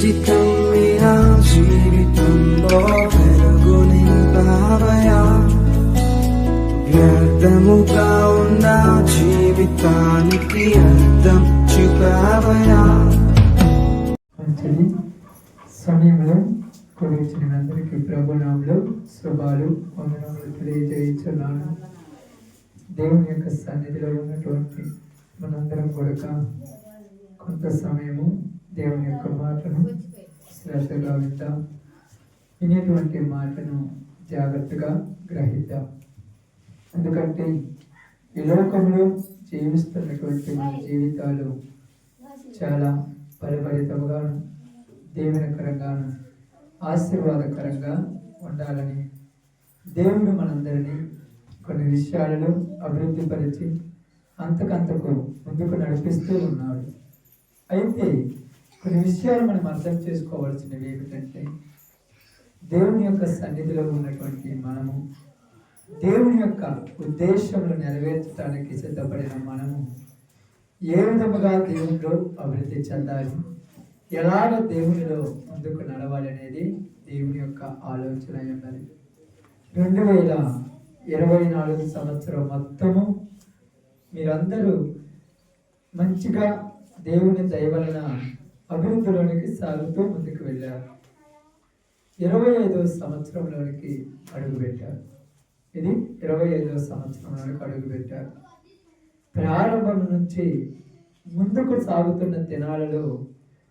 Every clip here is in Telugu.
జీవితం మీరా జీవితంలో వెలుగు నింపావయా, వ్యర్థముగా ఉన్న జీవితానికి అర్థం చూపావయా. మంచిది. సమయంలో కూర్చుని అందరికీ ప్రభునామంలో శుభాలు వందనములు తెలియజేయించున్నాను. దేవుని యొక్క సన్నిధిలో ఉన్నటువంటి మనందరం కూడా కొంత సమయము దేవుని యొక్క మాటను శ్రద్ధగా వింటాం. వినేటువంటి మాటను జాగ్రత్తగా గ్రహిద్దాం. ఎందుకంటే ఈ లోకంలో జీవిస్తున్నటువంటి మన జీవితాలు చాలా పరిభరితముగాను దీవెనకరంగాను ఆశీర్వాదకరంగా ఉండాలని దేవుడు మనందరినీ కొన్ని విషయాలలో అభివృద్ధి పరిచి అంతకంతకు ముందుకు నడిపిస్తూ ఉన్నాడు. అయితే కొన్ని విషయాలు మనం అర్థం చేసుకోవాల్సినవి ఏమిటంటే, దేవుని యొక్క సన్నిధిలో ఉన్నటువంటి మనము దేవుని యొక్క ఉద్దేశములు నెరవేర్చడానికి సిద్ధపడిన మనము ఏ విధముగా దేవునిలో అభివృద్ధి చెందాలి, ఎలాగ దేవునిలో ముందుకు నడవాలి అనేది దేవుని యొక్క ఆలోచన ఉన్నది. 2024 సంవత్సరం మొత్తము మీరందరూ మంచిగా దేవుని దయ వలన అభివృద్ధిలోనికి సాగుతూ ముందుకు వెళ్ళారు. 25వ సంవత్సరంలోనికి అడుగుపెట్టారు. ఇది 25వ సంవత్సరంలోనికి అడుగుపెట్టారు. ప్రారంభం నుంచి ముందుకు సాగుతున్న దినాలలో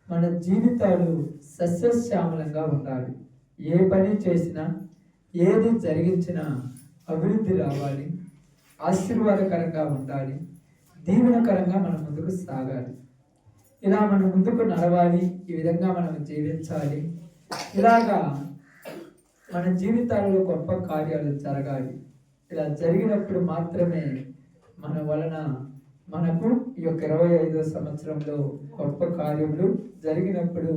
మన జీవితాలు సస్యశ్యామలంగా ఉండాలి. ఏ పని చేసినా ఏది జరిగించినా అభివృద్ధి రావాలి, ఆశీర్వాదకరంగా ఉండాలి, దీవెనకరంగా మనం ముందుకు సాగాలి. ఇలా మనం ముందుకు నడవాలి, ఈ విధంగా మనం జీవించాలి. ఇలాగా మన జీవితాలలో గొప్ప కార్యాలు జరగాలి. ఇలా జరిగినప్పుడు మాత్రమే మన వలన మనకు ఈ యొక్క 25వ సంవత్సరంలో గొప్ప కార్యములు జరిగినప్పుడు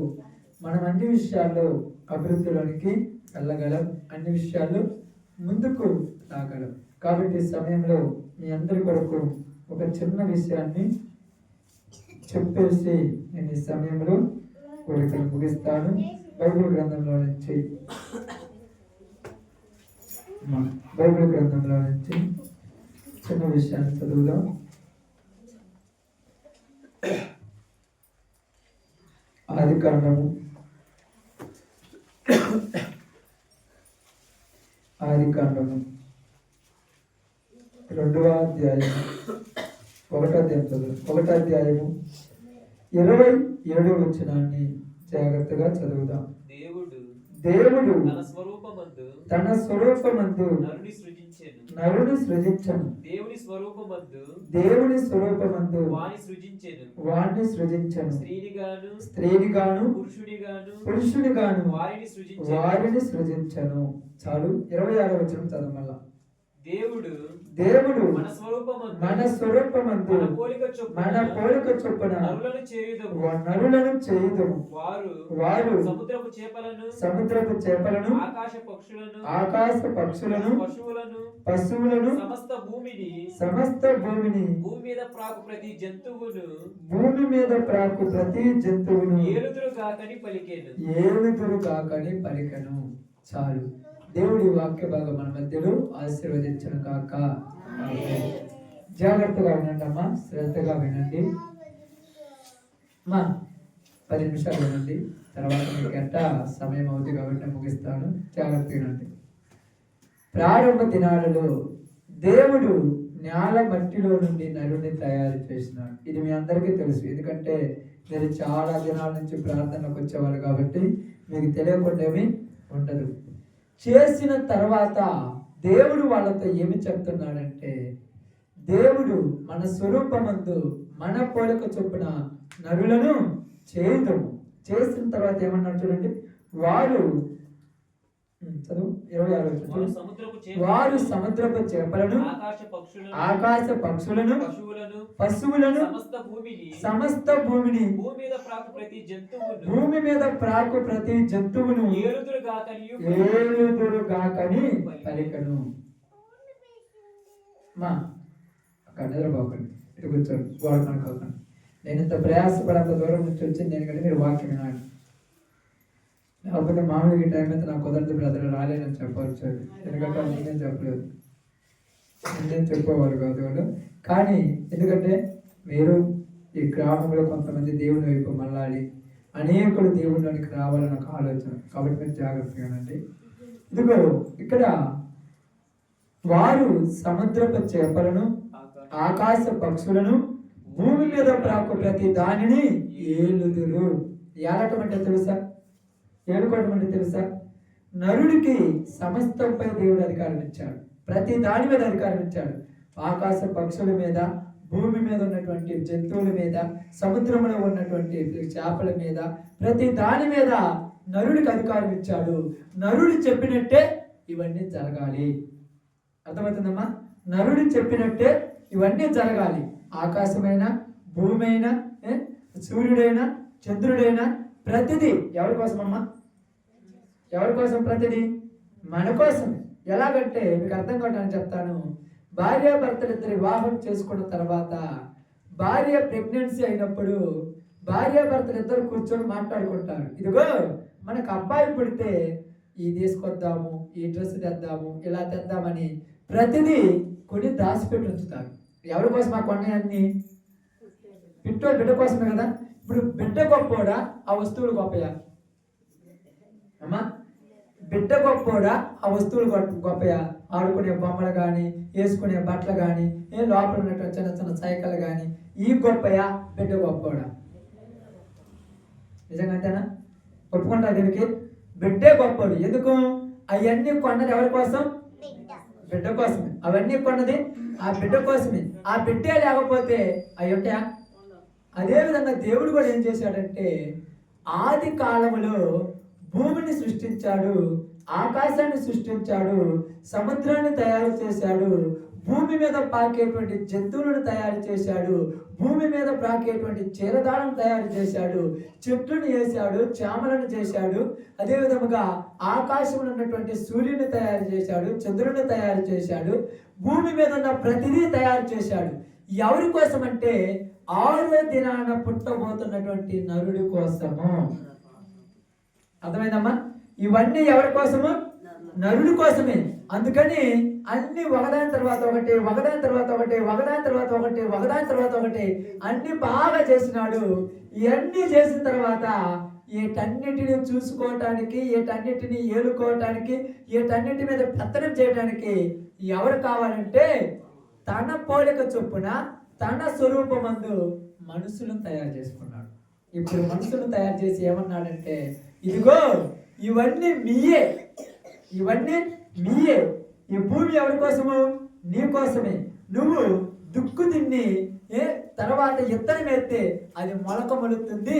మనం అన్ని విషయాల్లో అభివృద్ధిలోనికి వెళ్ళగలం, అన్ని విషయాల్లో ముందుకు రాగలం. కాబట్టి ఈ సమయంలో మీ అందరి కొరకు ఒక చిన్న విషయాన్ని చెప్పేసి నేను ఈ సమయంలో కోరికలు ముగిస్తాను. బైబిల్ గ్రంథంలో నుంచి చిన్న విషయాన్ని చదువుదాం. ఆదికాండము 2వ అధ్యాయం 1వ అధ్యాయము 27వ వచనాన్ని జాగ్రత్తగా చదువుదాం. దేవుడు తన స్వరూపమందు నరుని సృజించెను. దేవుని స్వరూపమందు వాణ్ణి సృజించెను. స్త్రీనిగాను పురుషునిగాను వారిని సృజించెను. చాలు. 26వ వచనం చదవమల్లా. దేవుడు మన స్వరూపమందు మన పోలిక చొప్పున నరులను చేయుదుము. వారు సముద్రపు చేపలను ఆకాశ పక్షులను పశువులను సమస్త భూమిని భూమి మీద ప్రాకు ప్రతి జంతువును ఏలుదురు కాకని పలికెను. చాలు. దేవుడి వాక్య భాగం మన మధ్యలో ఆశీర్వదించను కాక. జాగ్రత్తగా వినండి అమ్మా, శ్రద్ధగా వినండి. 10 నిమిషాలు వినండి, తర్వాత మీకు ఎంత సమయం అవుతుంది కాబట్టి ముగిస్తాను. జాగ్రత్తగా వినండి. ప్రారంభ దినాలలో దేవుడు నేల మట్టిలో నుండి నరుని తయారు చేసినాడు. ఇది మీ అందరికీ తెలుసు, ఎందుకంటే మీరు చాలా దినాల నుంచి ప్రార్థనకు వచ్చేవాళ్ళు కాబట్టి మీకు తెలియకుండా ఏమీ ఉండదు. చేసిన తర్వాత దేవుడు వాళ్ళతో ఏమి చెప్తున్నాడంటే, దేవుడు మన స్వరూపమందు మన పోలిక చొప్పున నరులను చేయుదుము. చేసిన తర్వాత ఏమన్నాడు చూడండి. వారు 26 వారు సముద్రపు చేపలను ఆకాశ పక్షులను పశువులను సమస్త భూమిని భూమి మీద ప్రాకు ప్రతి జంతువును ఏలుదురు గాకని పలికను. నిద్రపోకండి, ఇటు కూర్చోండి, గోడ కనుకోకండి. నేను ఇంత ప్రయాసపడి అంత దూరం నుంచి వచ్చింది ఎందుకంటే మీరు వాక్యం వినాలి. లేకపోతే మామూలుగా టైం అయితే నాకు కుదరదు బ్రదర్ రాలేదని చెప్పవచ్చు. ఎందుకంటే నేనేం చెప్పలేదు, నేనేం చెప్పేవారు కాదు వాళ్ళు. కానీ ఎందుకంటే మీరు ఈ గ్రామంలో కొంతమంది దేవుని వైపు మళ్ళాలి, అనేకులు దేవుళ్ళకి రావాలని ఒక ఆలోచన. కాబట్టి మీరు జాగ్రత్తగానండి. ఇదిగో ఇక్కడ వారు సముద్రపు చేపలను, ఆకాశ పక్షులను, భూమి మీద ప్రాకు ప్రతి దానిని ఏలుదురు. ఏలటం అంటే తెలుసా? ఏలుకోవడం అంటే తెలుసా? నరుడికి సమస్తంపై దేవుడు అధికారం ఇచ్చాడు, ప్రతి దాని మీద అధికారం ఇచ్చాడు. ఆకాశ పక్షుల మీద, భూమి మీద ఉన్నటువంటి జంతువుల మీద, సముద్రంలో ఉన్నటువంటి చేపల మీద, ప్రతి దాని మీద నరుడికి అధికారం ఇచ్చాడు. నరుడు చెప్పినట్టే ఇవన్నీ జరగాలి. అర్థమవుతుందమ్మా? నరుడు చెప్పినట్టే ఇవన్నీ జరగాలి. ఆకాశమైనా, భూమి అయినా, సూర్యుడైనా, చంద్రుడైనా ప్రతిదీ ఎవరి కోసమమ్మా? ఎవరి కోసం? ప్రతిదీ మన కోసం. ఎలాగంటే మీకు అర్థం కావడానికి చెప్తాను. భార్యాభర్తలు ఇద్దరు వివాహం చేసుకున్న తర్వాత భార్య ప్రెగ్నెన్సీ అయినప్పుడు భార్యాభర్తలు ఇద్దరు కూర్చొని మాట్లాడుకుంటారు. ఇదిగో మనకు అబ్బాయి పుడితే ఈ తీసుకొద్దాము, ఈ డ్రెస్ తెద్దాము, ఇలా తెద్దామని ప్రతిదీ కొని దాచిపెట్టి ఉంచుతారు. ఎవరి కోసం ఆ కొన్నాయన్ని? బిడ్డ కోసమే కదా. ఇప్పుడు బిడ్డ గొప్పోడా, ఆ వస్తువులు గొప్పయా అమ్మా? బిడ్డ గొప్పోడా, ఆ వస్తువులు గొప్పయా? ఆడుకునే బొమ్మలు కానీ, వేసుకునే బట్టలు కానీ, లోపల ఉన్నటువంటి చిన్న చిన్న సైకిల్ కానీ, ఈ గొప్పయా, బిడ్డ గొప్పోడా? నిజంగా అంతేనా? ఒప్పుకుంటారు దీనికి? బిడ్డే గొప్పడు. ఎందుకు? అవన్నీ కొన్నది ఎవరి కోసం? బిడ్డ కోసమే. అవన్నీ కొన్నది ఆ బిడ్డ కోసమే. ఆ బిడ్డే లేకపోతే అవి ఉంటాయా? అదేవిధంగా దేవుడు కూడా ఏం చేశాడంటే, ఆది కాలములో భూమిని సృష్టించాడు, ఆకాశాన్ని సృష్టించాడు, సముద్రాన్ని తయారు చేశాడు, భూమి మీద పాకేటువంటి జంతువులను తయారు చేశాడు, భూమి మీద పాకేటువంటి చీరదాలను తయారు చేశాడు, చెట్లను వేశాడు, చేమలను చేశాడు. అదేవిధముగా ఆకాశంలో ఉన్నటువంటి సూర్యుని తయారు చేశాడు, చంద్రుని తయారు చేశాడు, భూమి మీద ఉన్న ప్రతిదీ తయారు చేశాడు. ఎవరి కోసం అంటే 6వ దినాన పుట్టబోతున్నటువంటి నరుడి కోసము. అర్థమైందమ్మా? ఇవన్నీ ఎవరి కోసము? నరుడి కోసమే. అందుకని అన్ని ఒకదాని తర్వాత ఒకటి, ఒకదాని తర్వాత ఒకటి, ఒకదాని తర్వాత ఒకటి, ఒకదాని తర్వాత ఒకటి అన్ని బాగా చేసినాడు. ఇవన్నీ చేసిన తర్వాత వీటన్నిటిని చూసుకోవటానికి, వీటన్నిటిని ఏలుకోవటానికి, వీటన్నిటి మీద పెత్తనం చేయడానికి ఎవరు కావాలంటే తన పోలిక చొప్పున, తన స్వరూపమందు మనుషులను తయారు చేసుకున్నాడు. ఇప్పుడు మనుషులను తయారు చేసి ఏమన్నాడంటే, ఇదిగో ఇవన్నీ మీయే, ఇవన్నీ మీయే. ఈ భూమి ఎవరి కోసము? నీ కోసమే. నువ్వు దుక్కు తిన్ని తర్వాత ఇత్తనం ఎత్తే అది మొలక మొలుతుంది,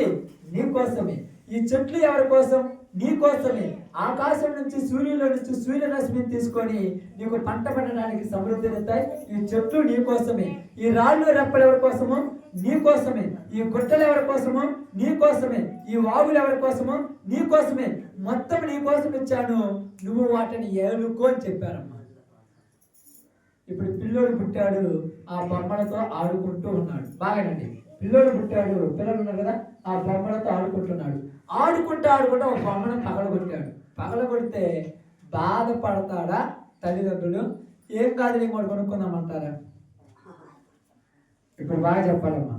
నీ కోసమే. ఈ చెట్లు ఎవరి కోసం? నీ కోసమే. ఆకాశం నుంచి, సూర్యులో నుంచి సూర్యరశ్మిని తీసుకొని నీకు పంట పండడానికి సమృద్ధినిస్తాయి. ఈ చెట్లు నీ కోసమే. ఈ రాళ్ళు రెప్పలు ఎవరి కోసము? నీ కోసమే. ఈ గుట్టలు ఎవరి కోసము? నీ కోసమే. ఈ వాగులు ఎవరి కోసము? నీ కోసమే. మొత్తం నీ కోసం ఇచ్చాను, నువ్వు వాటిని ఏలుకో అని చెప్పారమ్మా. ఇప్పుడు పిల్లోడు పుట్టాడు, ఆ బొమ్మలతో ఆడుకుంటూ ఉన్నాడు. బాగానండి, పిల్లోడు పుట్టాడు, పిల్లలు ఉన్నారు కదా, ఆ బొమ్మలతో ఆడుకుంటున్నాడు. ఆడుకుంటూ ఆడుకుంటూ ఒక బొమ్మను పగలగొట్టాడు. పగలగొడితే బాధపడతాడా తల్లిదండ్రులు? ఏం కాదు, నేను కూడా కొనుక్కుందామంటారా? ఇప్పుడు బాగా చెప్పాలమ్మా,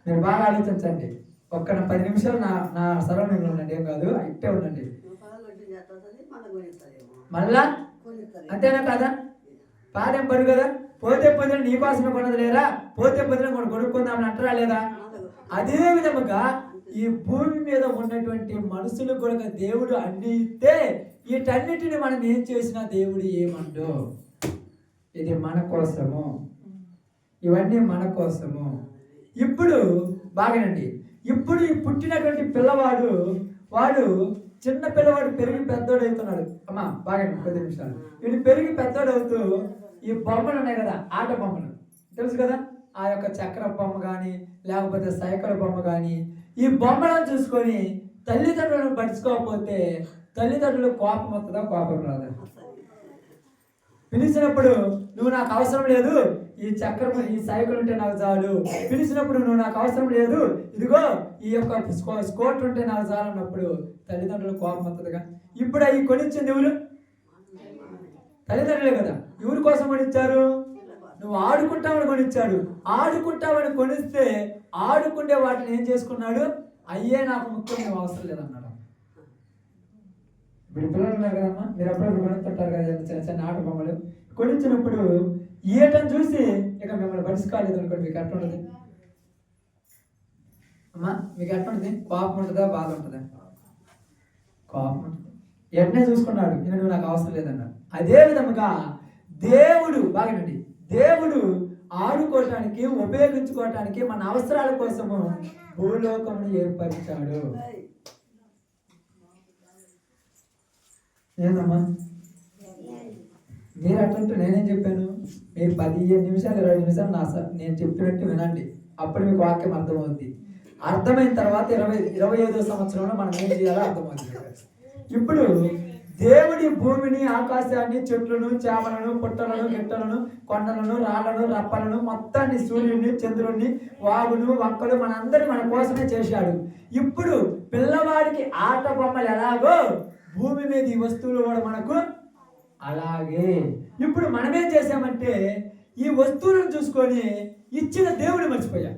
మీరు బాగా ఆలోచించండి. ఒక్క 10 నిమిషాలు నా సరౌండింగ్ ఉండండి, ఏం కాదు, ఇట్టే ఉండండి. మళ్ళా అంతేనా కాదా? పాదం పడు కదా, పోతే పొద్దున నీ కోసమే కొన్నది లేదా? పోతే పొద్దున కూడా కొనుక్కుందామని అంటారా లేదా? అదే విధముగా ఈ భూమి మీద ఉన్నటువంటి మనుషులు కూడా దేవుడు అన్ని ఇస్తే వీటన్నిటిని మనం ఏం చేసినా దేవుడు ఏమండో, ఇది మన కోసము, ఇవన్నీ మన కోసము. ఇప్పుడు బాగానండి, ఇప్పుడు ఈ పుట్టినటువంటి పిల్లవాడు, వాడు చిన్న పిల్లవాడు పెరిగి పెద్దోడు అవుతున్నాడు. అమ్మా బాగానండి, 10 నిమిషాలు. వీడు పెరిగి పెద్దోడు అవుతూ ఈ బొమ్మలు ఉన్నాయి కదా, ఆట బొమ్మలు తెలుసు కదా, ఆ యొక్క చక్ర బొమ్మ కానీ, లేకపోతే సైకిల్ బొమ్మ కానీ, ఈ బొమ్మలను చూసుకొని తల్లిదండ్రులను పట్టించుకోకపోతే తల్లిదండ్రులు కోపం వస్తుందా? కోపం రాదా? పిలిచినప్పుడు నువ్వు నాకు అవసరం లేదు, ఈ చక్రం ఈ సైకిల్ ఉంటే నాకు చాలు, పిలిచినప్పుడు నువ్వు నాకు అవసరం లేదు, ఇదిగో ఈ యొక్క స్కూటర్ ఉంటే నాకు చాలు అన్నప్పుడు తల్లిదండ్రులు కోపం వస్తుందిగా. ఇప్పుడు అవి కొనిచ్చింది ఎవరు? తల్లిదండ్రులే కదా. ఎవరి కోసం కొనిచ్చారు? నువ్వు ఆడుకుంటావని కొనిచ్చాడు. ఆడుకుంటావని కొనిస్తే ఆడుకుంటే వాటిని ఏం చేసుకున్నాడు? అయ్యే నాకు ముఖ్యం, నువ్వు అవసరం లేదన్నాడు. ఇప్పుడు పిల్లలు ఉన్నారు కదమ్మా, మీరు అప్పుడప్పుడు కొనుక్కుంటారు కదా చిన్న చిన్న ఆట బొమ్మలు. కొనిచ్చినప్పుడు ఈయటం చూసి ఇక మిమ్మల్ని పడుచుకోలేదు అనుకోండి, మీకు ఎట్లా ఉంటుంది అమ్మా? మీకు ఎట్లా ఉంటుంది? కోపం ఉంటుందా, బాధ ఉంటుందా? కోపం ఉంటుంది. ఎట్నే చూసుకున్నాడు, ఇక నువ్వు నాకు అవసరం లేదన్నాడు. అదే విధముగా దేవుడు బాగానండి, దేవుడు ఆడుకోవటానికి ఉపయోగించుకోవటానికి మన అవసరాల కోసము భూలోకమును ఏర్పరిచాడు. ఏందమ్మా మీరు అట్లంటూ నేనేం చెప్పాను? మీరు 15 నిమిషాలు 20 నిమిషాలు నేను చెప్పినట్టు వినండి, అప్పుడు మీకు వాక్యం అర్థమవుద్ది. అర్థమైన తర్వాత 25వ సంవత్సరంలో మనం ఏం చేయాలో అర్థమవుతుంది. ఇప్పుడు దేవుడి భూమిని, ఆకాశాన్ని, చెట్లను, చేపలను, పుట్టలను, గిట్టలను, కొండలను, రాళ్లను, రప్పలను, మొత్తాన్ని, సూర్యుడిని, చంద్రుడిని, వాగును, వంకలు మనందరూ మన కోసమే చేశాడు. ఇప్పుడు పిల్లవాడికి ఆట బొమ్మలు ఎలాగో భూమి మీద ఈ వస్తువులు కూడా మనకు అలాగే. ఇప్పుడు మనమేం చేసామంటే ఈ వస్తువులను చూసుకొని ఇచ్చిన దేవుడు మర్చిపోయాం.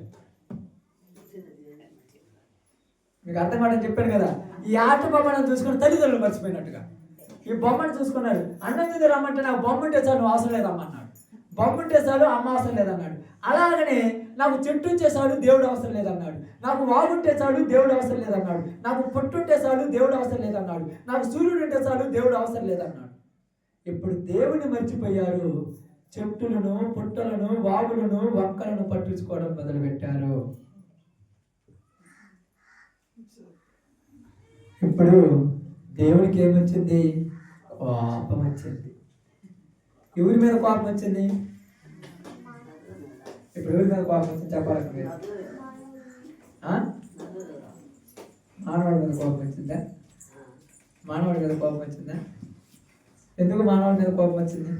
మీకు అర్థం కాదని చెప్పాను కదా. ఈ ఆట బొమ్మను చూసుకొని తల్లిదండ్రులు మర్చిపోయినట్టుగా ఈ బొమ్మను చూసుకున్నాడు. అన్నం మీద రమ్మంటే నాకు బొమ్మ ఉంటే చాలు, నువ్వు అవసరం లేదమ్మన్నాడు. బొమ్మ ఉంటే చాలు, అమ్మ అవసరం లేదన్నాడు. అలాగనే నాకు చెట్టు ఉంటే చాలు, దేవుడు అవసరం లేదన్నాడు. నాకు వాగుంటే చాలు, దేవుడు అవసరం లేదన్నాడు. నాకు పొట్టుంటే చాలు, దేవుడు అవసరం లేదన్నాడు. నాకు సూర్యుడు ఉంటే చాలు, దేవుడు అవసరం లేదన్నాడు. ఇప్పుడు దేవుని మర్చిపోయారు. చెట్టులను, పుట్టలను, వాగులను, వంకలను పట్టించుకోవడం మొదలుపెట్టారు. ఇప్పుడు దేవునికి ఏమొచ్చింది? కోపం వచ్చింది. ఎవరి మీద కోపం వచ్చింది? ఇప్పుడు ఎవరి మీద కోపం వచ్చింది చెప్పాలి. మానవుడి మీద కోపం వచ్చిందా? మానవుడి మీద కోపం వచ్చిందా? ఎందుకు మానవుడి మీద కోపం వచ్చింది?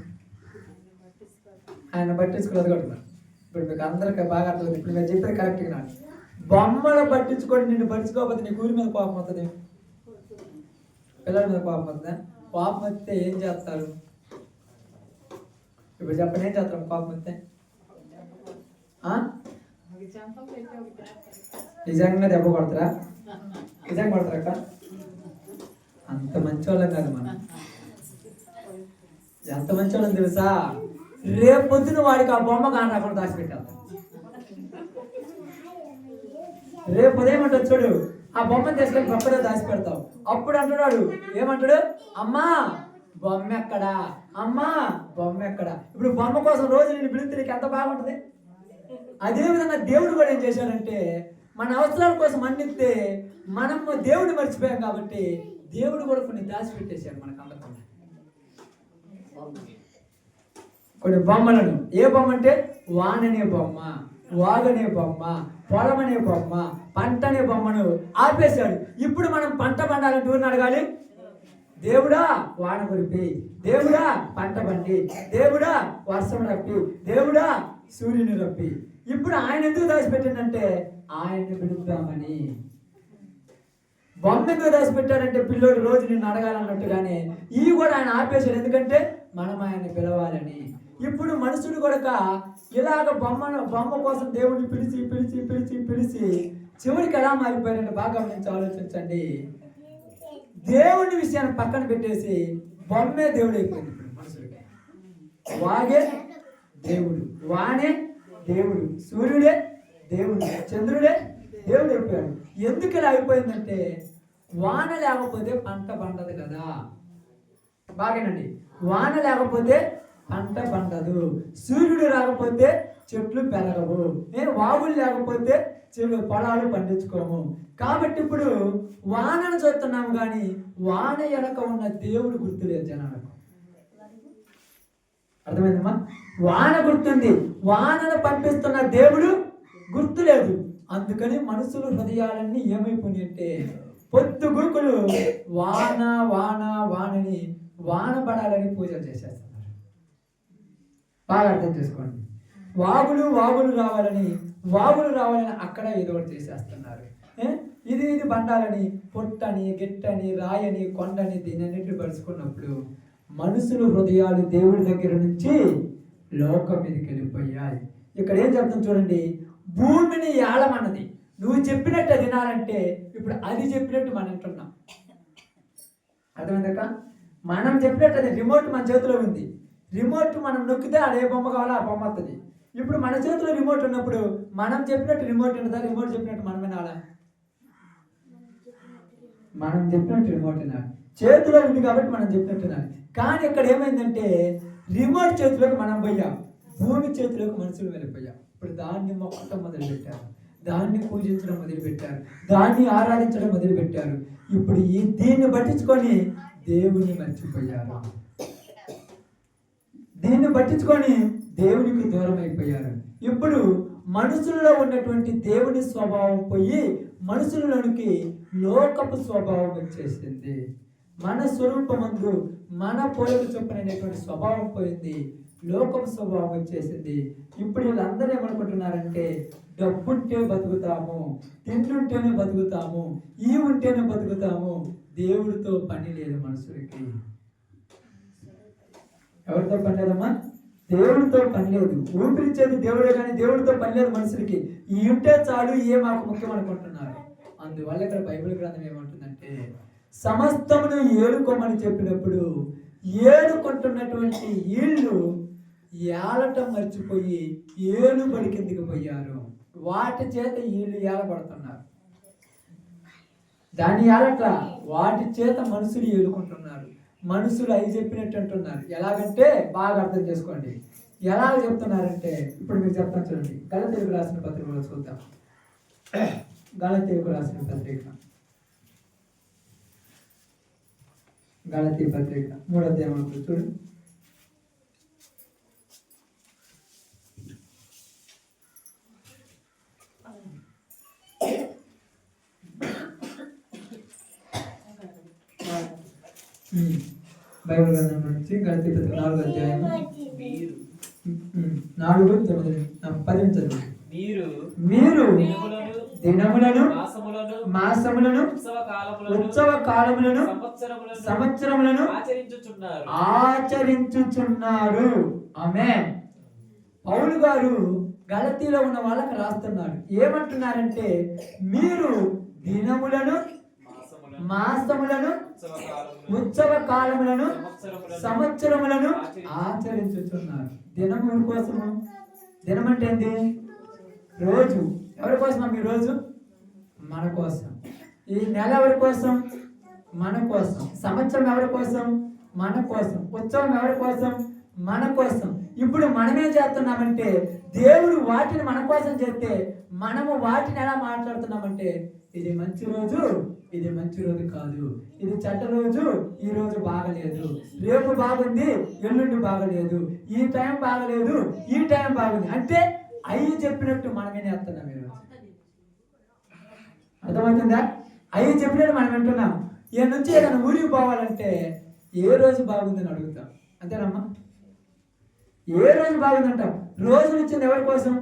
ఆయన పట్టించుకోలేదు కూడా. ఇప్పుడు మీకు అందరికీ బాగా అర్థమైంది. ఇప్పుడు మీరు చెప్పేది కరెక్ట్గా నాడు. బొమ్మలు పట్టించుకొని నిన్ను పట్టించుకోకపోతే నీ ఊరి మీద కోపం వస్తుంది, పిల్లల మీద కోపం వస్తుందా? కోపం వస్తే ఏం చేస్తారు? ఇప్పుడు చెప్పండి, ఏం చేస్తారు కోపం వస్తే? నిజంగా దెబ్బ కొడతారా? నిజంగా కొడతారక్క? అంత మంచి వాళ్ళం కాదు మనం. ఎంత మంచి వాళ్ళని తెలుసా? రేపు పొద్దున వాడికి ఆ బొమ్మ కానరాకుండా దాచిపెట్టాలి. రేపు ఉదయం చూడు, ఆ బొమ్మను తీసుకొని పక్కనే దాచి పెడతావు. అప్పుడు అంటున్నాడు, ఏమంటాడు? అమ్మా బొమ్మ ఎక్కడా, అమ్మా బొమ్మ ఎక్కడా. ఇప్పుడు బొమ్మ కోసం రోజు నేను పిలిస్తే నీకు ఎంత బాగుంటుంది. అదేవిధంగా దేవుడు కూడా ఏం చేశాడంటే మన అవసరాల కోసం అన్నిస్తే మనం దేవుడిని మర్చిపోయాం కాబట్టి దేవుడు కూడా కొన్ని దాచిపెట్టేశాడు మనకు అందకుండా కొన్ని బొమ్మలను. ఏ బొమ్మ అంటే వాననే బొమ్మ, వాగనే బొమ్మ, పొలం అనే బొమ్మ, పంట అనే బొమ్మను ఆపేశాడు. ఇప్పుడు మనం పంట పండాలంటే ఊరిని అడగాలి, దేవుడా వాన కురిపి, దేవుడా పంట పండి, దేవుడా వర్షం రప్పి, దేవుడా సూర్యుని రప్పి. ఇప్పుడు ఆయన ఎందుకు దాచిపెట్టిందంటే ఆయన్ని పిలుద్దామని. బొమ్మ ఎందుకు దాచిపెట్టాడంటే పిల్లోడు రోజు నిన్ను అడగాలన్నట్టుగానే ఇవి కూడా ఆయన ఆపేశాడు. ఎందుకంటే మనం ఆయన్ని పిలవాలని. ఇప్పుడు మనుషుడు కూడా ఇలాగ బొమ్మ కోసం దేవుడిని పిలిచి పిలిచి పిలిచి పిలిచి చివరికి ఎలా మారిపోయారంటే బాగా గమనించి ఆలోచించండి. దేవుడి విషయాన్ని పక్కన పెట్టేసి బొమ్మే దేవుడు అయిపోయింది. ఇప్పుడు మనుషుడికి వాగే దేవుడు, వానే దేవుడు, సూర్యుడే దేవుడు, చంద్రుడే దేవుడు అయిపోయాడు. ఎందుకు ఇలా అయిపోయిందంటే వాన లేకపోతే పంట పండదు కదా. బాగానండి, వాన లేకపోతే పంట పండదు, సూర్యుడు రాకపోతే చెట్లు పెరగవు, వాగులు లేకపోతే పొలాలు పండించుకోము. కాబట్టి ఇప్పుడు వానను చూస్తున్నాము కానీ వాన వెనక ఉన్న దేవుడు గుర్తులేదు జనాలకు. అర్థమైందమ్మా? వాన గుర్తుంది, వానను పంపిస్తున్న దేవుడు గుర్తులేదు. అందుకని మనుషుల హృదయాలన్నీ ఏమైపోయినాయి అంటే పొద్దుగుకులు వాన వాన వానని వాన పడాలని పూజలు చేసేస్తున్నారు. బాగా అర్థం చేసుకోండి. వాగులు వాగులు రావాలని అక్కడ ఏదో ఒకటి చేసేస్తున్నారు. ఇది బండాలని పొట్టని గిట్టని రాయని కొండని దీనన్నింటిని పరుచుకున్నప్పుడు మనుషులు హృదయాలు దేవుడి దగ్గర నుంచి లోకం మీదకి వెళ్ళిపోయాయి. ఇక్కడ ఏం చెప్తాం చూడండి, భూమిని ఏలమన్నది. నువ్వు చెప్పినట్టు అది వినాలంటే ఇప్పుడు అది చెప్పినట్టు మనం వింటున్నాం. అర్థమైందక్క? మనం చెప్పినట్టు అది రిమోట్ మన చేతిలో ఉంది. రిమోట్ మనం నొక్కితే అదే బొమ్మ కావాలో ఆ బొమ్మ వస్తుంది. ఇప్పుడు మన చేతిలో రిమోట్ ఉన్నప్పుడు మనం చెప్పినట్టు రిమోట్ ఉంటుందా? రిమోట్ చెప్పినట్టు మనం వినాలా? మనం చెప్పినట్టు రిమోట్ వినాలి. చేతిలో ఉంది కాబట్టి మనం చెప్పినట్టు వినాలి. కానీ ఇక్కడ ఏమైందంటే రిమోట్ చేతిలోకి మనం పోయాం, భూమి చేతిలోకి మనుషులు వెళ్ళిపోయాం. ఇప్పుడు దాన్ని మొక్కటం మొదలుపెట్టారు, దాన్ని పూజించడం మొదలుపెట్టారు, దాన్ని ఆరాధించడం మొదలుపెట్టారు. ఇప్పుడు దీన్ని పట్టించుకొని దేవుని మర్చిపోయారు, దీన్ని పట్టించుకొని దేవునికి దూరం అయిపోయారు. ఇప్పుడు మనుషుల్లో ఉన్నటువంటి దేవుని స్వభావం పోయి మనుషులలోనికి లోకపు స్వభావం వచ్చేసింది. మన స్వరూపమందు మన పోలిక చొప్పునైనటువంటి స్వభావం పోయింది, లోకపు స్వభావం వచ్చేసింది. ఇప్పుడు వీళ్ళందరూ ఏమనుకుంటున్నారంటే డబ్బుంటే బతుకుతాము, తింటుంటేనే బతుకుతాము, ఈ ఉంటేనే బతుకుతాము, దేవుడితో పని లేదు మనుషులకి. ఎవరితో పని లేదమ్మా? దేవుడితో పని లేదు. ఊపిరిచ్చేది దేవుడే కానీ దేవుడితో పని లేదు మనుషులకి. ఈ ఉంటే చాలు, ఏ మాకు ముఖ్యం అనుకుంటున్నారు. అందువల్ల ఇక్కడ బైబిల్ గ్రంథం ఏమంటుందంటే సమస్తమును ఏలుకోమని చెప్పినప్పుడు ఏలుకుంటున్నటువంటి వీళ్ళు ఏలటం మర్చిపోయి ఏలుబడి కిందికి పోయారు. వాటి చేత వీళ్ళు ఏలబడుతున్నారు. దాని ఏలట వాటి చేత మనుషులు ఏలుకుంటున్నారు. మనుషులు అవి చెప్పినట్టు అంటున్నారు. ఎలాగంటే బాగా అర్థం చేసుకోండి. ఎలాగ చెప్తున్నారంటే ఇప్పుడు మీరు చెప్తాను చూడండి. గలతీయులకు రాసిన పత్రికలో చూద్దాం. గలతీయులకు రాసిన పత్రిక, గలతీ పత్రిక 3వ అధ్యాయం చూడండి. బైబిల్ గ్రంథం నుంచి గలతీ పత్రిక 4వ అధ్యాయం 4:9 మీరు దినములను మాసములను ఉత్సవ కాలములను సంవత్సరములను ఆచరించుచున్నారు. ఆమేన్. పౌలు గారు గలతీలో ఉన్న వాళ్ళకి రాస్తున్నాడు. ఏమంటున్నారంటే మీరు దినములను మాసములను ఉత్సవ కాలములను సంవత్సరములను ఆచరించుతున్నారు. దినం ఎవరి కోసము? దినం అంటే ఏంటి? రోజు. ఎవరి కోసం ఈ రోజు? మన కోసం. ఈ నెల ఎవరి కోసం? మన కోసం. సంవత్సరం ఎవరి కోసం? మన కోసం. ఉత్సవం ఎవరి కోసం? మన కోసం. ఇప్పుడు మనమేం చేస్తున్నామంటే దేవుడు వాటిని మన కోసం చేస్తే మనము వాటిని ఎలా మాట్లాడుతున్నామంటే ఇది మంచి రోజు, ఇది మంచి రోజు కాదు, ఇది చెడ్డ రోజు, ఈ రోజు బాగలేదు, రేపు బాగుంది, ఎల్లుండి బాగలేదు, ఈ టైం బాగలేదు, ఈ టైం బాగుంది అంటే అయ్యి చెప్పినట్టు మనమే చేస్తున్నాం. ఈరోజు అర్థమవుతుందా? అయ్యి చెప్పినట్టు మనం వింటున్నాం. ఈ నుంచి ఏదైనా ఊరికి పోవాలంటే ఏ రోజు బాగుందని అడుగుతాం. అంతేనమ్మా? ఏ రోజు బాగుందంటాం. రోజులు ఇచ్చింది ఎవరి కోసం?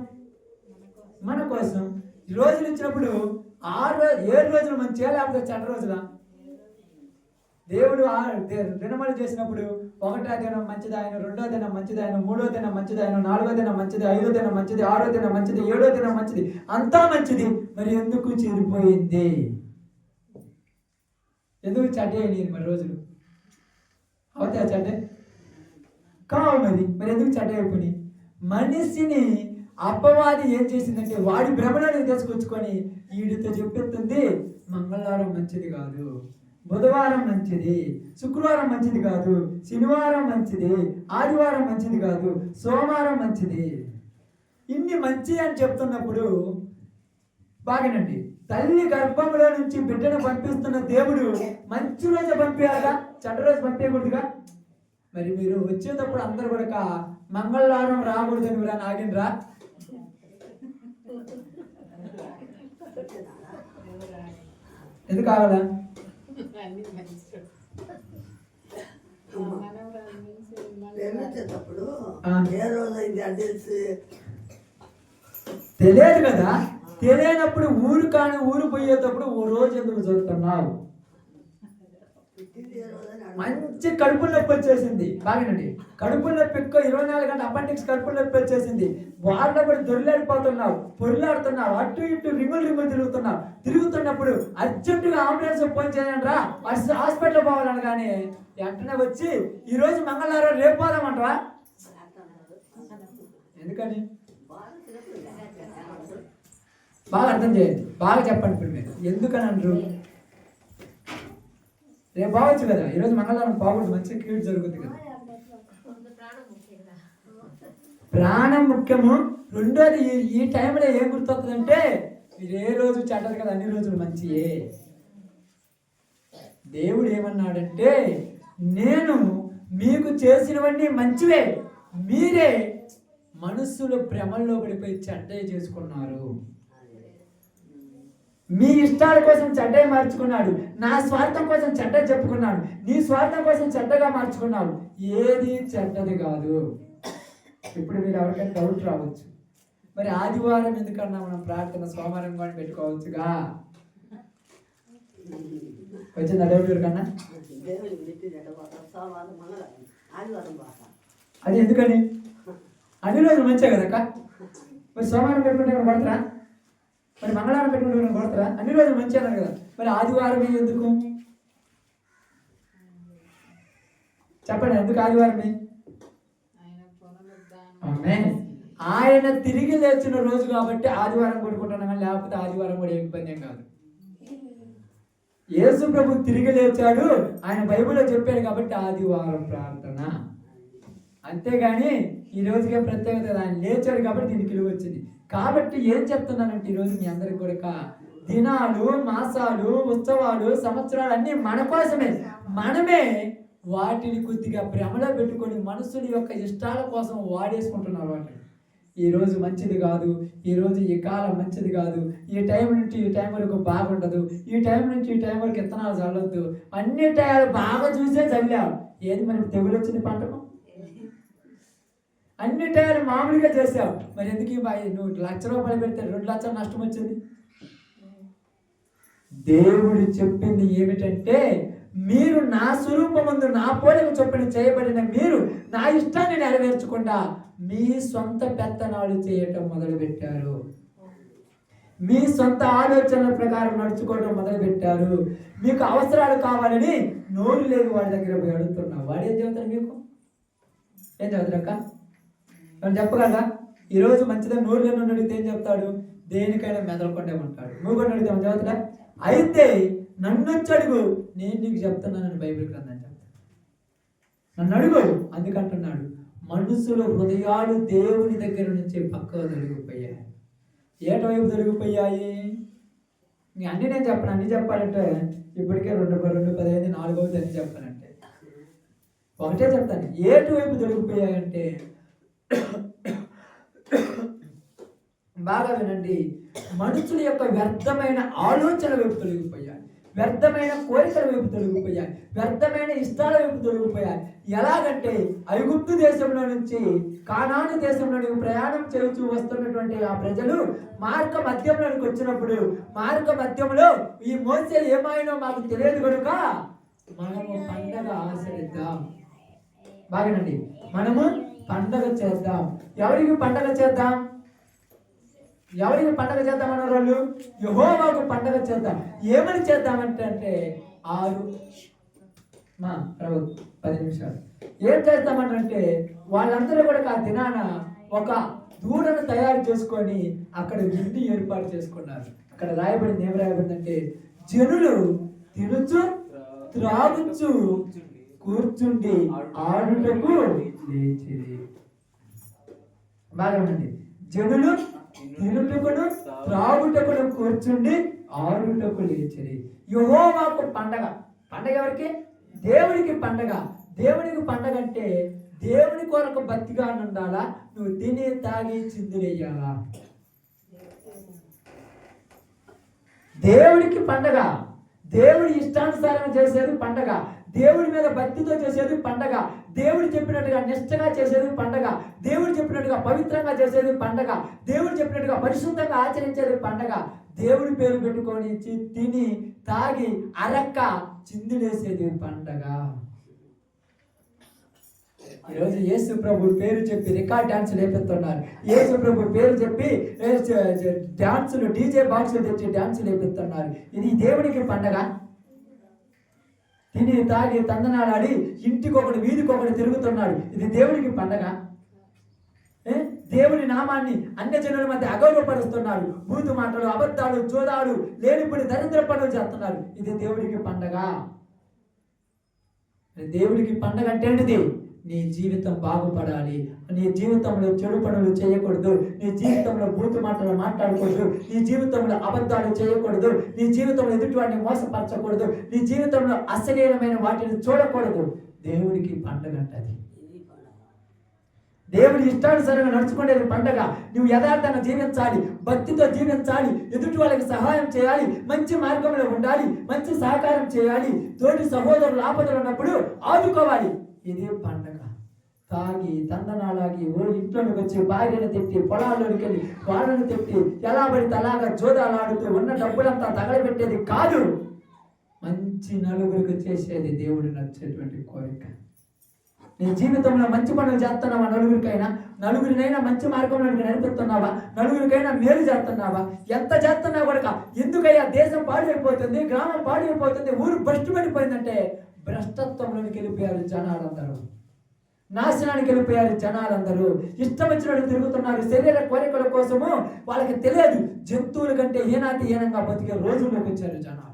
మన కోసం. రోజులు ఇచ్చినప్పుడు 7 రోజులు మంచిగా లేకపోతే చెడ్డ రోజులా? దేవుడు దినములు చేసినప్పుడు 1వ దినం మంచిది ఆయన, 2వ దినం మంచిది ఆయన, 3వ దినం మంచిది ఆయన, 4వ దినం మంచిది, 5వ దినం మంచిది, 6వ దినం మంచిది, 7వ దినం మంచిది, అంతా మంచిది. మరి ఎందుకు చెడిపోయింది? ఎందుకు చెడ్డ అయింది? మరి రోజులు అవుతాయి చెడ్డే కావు. మరి ఎందుకు చెడ్డ అయిపోయి? మనిషిని అపవాది ఏం చేసిందంటే వాడి భ్రమణాన్ని తీసుకొచ్చుకొని వీడితో చెప్పేస్తుంది మంగళవారం మంచిది కాదు, బుధవారం మంచిది, శుక్రవారం మంచిది కాదు, శనివారం మంచిది, ఆదివారం మంచిది కాదు, సోమవారం మంచిది. ఇన్ని మంచి అని చెప్తున్నప్పుడు బాగానండి, తల్లి గర్భంలో నుంచి బిడ్డను పంపిస్తున్న దేవుడు మంచి రోజు పంపించాలా, చెడ్డ రోజు పంపించకూడదుగా? మరి మీరు వచ్చేటప్పుడు అందరు కూడా మంగళవారం రాకూడదని మీరు ఆగినరా? ఎందుకు కావాలా? వచ్చేటప్పుడు ఏ రోజు అయింది అది తెలిసి తెలియదు కదా. తెలియనప్పుడు ఊరు కాని ఊరు పోయేటప్పుడు ఓ రోజు ఎందుకు చూస్తున్నావు? మంచి కడుపు నొప్పి వచ్చేసింది, బాగానండి. కడుపు నొప్పి ఎక్కువ 24 గంటల అపెండిక్స్ కడుపు నొప్పి వచ్చేసింది. వాళ్ళ కూడా దొరిలాడిపోతున్నావు, పొరిలాడుతున్నావు, అటు ఇటు రింగులు తిరుగుతున్నప్పుడు అర్జెంటుగా అంబులెన్స్ ఫోన్ చేయండి రా, హాస్పిటల్ పోవాలని. కానీ వెంటనే వచ్చి ఈరోజు మంగళవారం రేపు పోదామంటారా? ఎందుకని? బాగా అర్థం చేయండి, బాగా చెప్పండి. ఇప్పుడు మీరు ఎందుకని అంటారు? రేపు బాగొచ్చు కదా, ఈరోజు మంగళవారం బాగుంటుంది, మంచి క్యూట్ జరుగుతుంది కదా. ప్రాణం ముఖ్యము. రెండోది ఈ టైంలో ఏం గుర్తొస్తుందంటే, మీరు ఏ రోజు చెడ్డదు కదా, అన్ని రోజులు మంచియే. దేవుడు ఏమన్నాడంటే, నేను మీకు చేసినవన్నీ మంచివే, మీరే మనస్సులో భ్రమల్లో పడిపోయి చెడ్డగా చేసుకున్నారు. మీ ఇష్టాల కోసం చెడ్డగా మార్చుకున్నాడు, నా స్వార్థం కోసం చెడ్డ చెప్పుకున్నాడు, నీ స్వార్థం కోసం చెడ్డగా మార్చుకున్నావు. ఏది చెడ్డది కాదు. ఇప్పుడు మీరు ఎవరికైనా డౌట్ రావచ్చు, మరి ఆదివారం ఎందుకన్నా మనం ప్రార్థన సోమవారం కూడా పెట్టుకోవచ్చుగా. వచ్చింది డౌట్ ఎవరికన్నా? అది ఎందుకని? అన్ని రోజులు మంచిగా కదక్క. మరి సోమవారం పెట్టుకుంటే కొడతారా? మరి మంగళవారం పెట్టుకుంటే కొడతారా? అన్ని రోజులు మంచి అన్నారు కదా, మరి ఆదివారమే ఎందుకు చెప్పండి? ఎందుకు ఆదివారమే? ఆయన తిరిగి లేచిన రోజు కాబట్టి ఆదివారం కొట్టుకుంటున్నాం, కానీ లేకపోతే ఆదివారం కూడా ఏం ఇబ్బంది కాదు. యేసు ప్రభు తిరిగి లేచాడు, ఆయన బైబిల్లో చెప్పాడు కాబట్టి ఆదివారం ప్రార్థన. అంతేగాని ఈ రోజుకే ప్రత్యేకత, ఆయన లేచాడు కాబట్టి దీనికి విలువ వచ్చింది. కాబట్టి ఏం చెప్తున్నానంటే, ఈరోజు మీ అందరికి కూడా దినాలు, మాసాలు, ఉత్సవాలు, సంవత్సరాలు అన్నీ మన కోసమే. మనమే వాటిని కొద్దిగా భ్రమలో పెట్టుకొని మనుషుల యొక్క ఇష్టాల కోసం వాడేసుకుంటున్నారు. వాటిని ఈరోజు మంచిది కాదు, ఈరోజు ఈ కాలం మంచిది కాదు, ఈ టైం నుంచి ఈ టైం వరకు బాగుండదు, ఈ టైం నుంచి ఈ టైం వరకు విత్తనాలు చల్లొద్దు, అన్ని టైంలు బాగా చూసే చల్లావు. ఏది మనకి తెగులు వచ్చింది పంటకు? అన్ని టైంలు మామూలుగా చేసావు. మరి ఎందుకు నువ్వు ₹1,00,000 పెడితే 2 లక్షలు నష్టం వచ్చింది? దేవుడు చెప్పింది ఏమిటంటే, మీరు నా స్వరూపమందు నా పోలిక చొప్పున చేయబడిన మీరు నా ఇష్టాన్ని నెరవేర్చకుండా మీ సొంత పెత్తనాలు చేయటం మొదలుపెట్టారు. మీ సొంత ఆలోచనల ప్రకారం నడుచుకోవడం మొదలుపెట్టారు. మీకు అవసరాలు కావాలని నోరు లేని వాడి దగ్గర పోయి అడుగుతున్నావు. వాడు ఏం చెబుతాడు? మీకు ఏం చదువుతాడు అక్క? మనం చెప్పగలరా? ఈరోజు మంచిగా నోరు లేని అడిగితే ఏం చెప్తాడు? దేనికైనా మెదలకొండే ఉంటాడు. నువ్వు కూడా అడిగితే మనం చదువుతాడా? అయితే నన్ను అడుగు, నేను నీకు చెప్తున్నానని బైబిల్ గ్రంథం చెప్తాను. నన్ను అడుగు అందుకంటున్నాడు. మనుషుల హృదయాలు దేవుని దగ్గర నుంచి పక్కకు తొలగిపోయాయి. ఏటవైపు తొలగిపోయాయి? అన్నీ నేను చెప్పను. అన్నీ చెప్పాలంటే ఇప్పటికే 2:15 4వ అన్ని చెప్పాలంటే ఒకటే చెప్తాను. ఏటువైపు తొలగిపోయాయంటే, బాగా వినండి, మనుషుల యొక్క వ్యర్థమైన ఆలోచన వైపు తొలగిపోయాయి, వ్యర్థమైన కోరికల వైపు తొలగిపోయాయి, వ్యర్థమైన ఇష్టాల వైపు తొలగిపోయాయి. ఎలాగంటే ఐగుప్తు దేశంలో నుంచి కానాను దేశంలోనికి ప్రయాణం చేస్తూ వస్తున్నటువంటి ఆ ప్రజలు మార్గ మధ్యంలోనికి వచ్చినప్పుడు, మార్గ మధ్యంలో ఈ మోసే ఏమైనా మాకు తెలియదు కనుక మనము పండగ ఆచరిద్దాం. బాగానండి, మనము పండగ చేద్దాం. ఎవరికి పండగ చేద్దాం? ఎవరికి పండగ చేద్దామన్నారు వాళ్ళు? యెహోవాకు పండగ చేద్దాం. ఏమని చేద్దామంటే 10 నిమిషాలు ఏం చేద్దామంటే, వాళ్ళందరూ కూడా ఆ దినాన ఒక దూడను తయారు చేసుకొని అక్కడ విందు ఏర్పాటు చేసుకున్నారు. అక్కడ రాయబడింది, ఏం రాయబడిందంటే, జనులు తినుచు త్రాగుచు కూర్చుండి ఆడుటకు లేచిరి. బాగా ఉండండి. జనులు తినుటకును త్రాగుటకును కూర్చుండి ఆడుటకు లేచిరి. యెహోవాకు పండగ. పండగ ఎవరికి? దేవుడికి పండగ. దేవుడికి పండగ అంటే దేవుని కొరకు భక్తిగా ఉండాలా, నువ్వు తిని తాగి చిందులేయాలా? దేవుడికి పండగ. దేవుడి ఇష్టానుసారం చేసేది పండగ, దేవుడి మీద భక్తితో చేసేది పండగ, దేవుడు చెప్పినట్టుగా నిష్టగా చేసేది పండగ, దేవుడు చెప్పినట్టుగా పవిత్రంగా చేసేది పండగ, దేవుడు చెప్పినట్టుగా పరిశుద్ధంగా ఆచరించేది పండగ. దేవుడి పేరు పెట్టుకొని తిని తాగి అరక్క చిందులేసేది పండగ. ఈరోజు యేసు ప్రభు పేరు చెప్పి రికార్డ్ డాన్స్ లేపిస్తున్నారు. యేసు ప్రభు పేరు చెప్పి డాన్సులు డీజే బాక్సులు తెచ్చి డాన్సులు లేపిస్తున్నారు. ఇది దేవుడికి పండగ? తిని తాగి తందనాలాడి ఇంటికొకటి వీధికొకటి తిరుగుతున్నాడు. ఇది దేవుడికి పండగ? దేవుని నామాన్ని అన్య జనుల మధ్య అగౌరవపరుస్తున్నారు. బూతు మాటలు, అబద్ధాలు, జోదాలు, లేనిపడి దరిద్ర పనులు చేస్తున్నారు. ఇది దేవుడికి పండగ? దేవుడికి పండగ అంటే ఏంటిది? నీ జీవితం బాగుపడాలి, నీ జీవితంలో చెడు పనులు చేయకూడదు, నీ జీవితంలో బూతు మాటలు మాట్లాడకూడదు, నీ జీవితంలో అబద్ధాలు చేయకూడదు, నీ జీవితంలో ఎదుటివాడిని మోసపరచకూడదు, నీ జీవితంలో అశ్లీలమైన వాటిని చూడకూడదు. దేవుడికి పండగ అంటది. దేవుడి ఇష్టానుసారంగా నడుచుకునేది పండగ. నువ్వు యథార్థంగా జీవించాలి, భక్తితో జీవించాలి, ఎదుటి వాళ్ళకి సహాయం చేయాలి, మంచి మార్గంలో ఉండాలి, మంచి సహకారం చేయాలి, తోటి సహోదరులు ఆపదలు ఉన్నప్పుడు ఆదుకోవాలి. ఇదే పండగ. తాగి తందనాలాగి ఇంట్లోకి వచ్చి భార్యను తిట్టి, పొలాల్లోకి వెళ్ళి వాళ్ళను తిట్టి, ఎలా పడితే అలాగా జోదాలాడుతూ ఉన్న డబ్బులంతా తగలబెట్టేది కాదు. మంచి నలుగురికి చేసేది దేవుడు నచ్చేటువంటి కోరిక. నీ జీవితంలో మంచి పనులు చేస్తున్నావా? నలుగురినైనా మంచి మార్గంలో నడిపిస్తున్నావా? నలుగురికైనా మేలు చేస్తున్నావా? ఎంత చేస్తున్నావు కూడా ఎందుకయ్యా దేశం పాడైపోతుంది, గ్రామం పాడైపోతుంది, ఊరు భ్రష్టు పడిపోయిందంటే భ్రష్టత్వంలోకి వెళ్ళిపోయారు జనాలందరూ, నాశనానికి వెళ్ళిపోయారు జనాలందరూ. ఇష్టం వచ్చినట్టు తిరుగుతున్నారు శరీర కోరికల కోసము. వాళ్ళకి తెలియదు జంతువుల కంటే హీనంగా బతికే రోజుల్లోకి వచ్చారు జనాలు.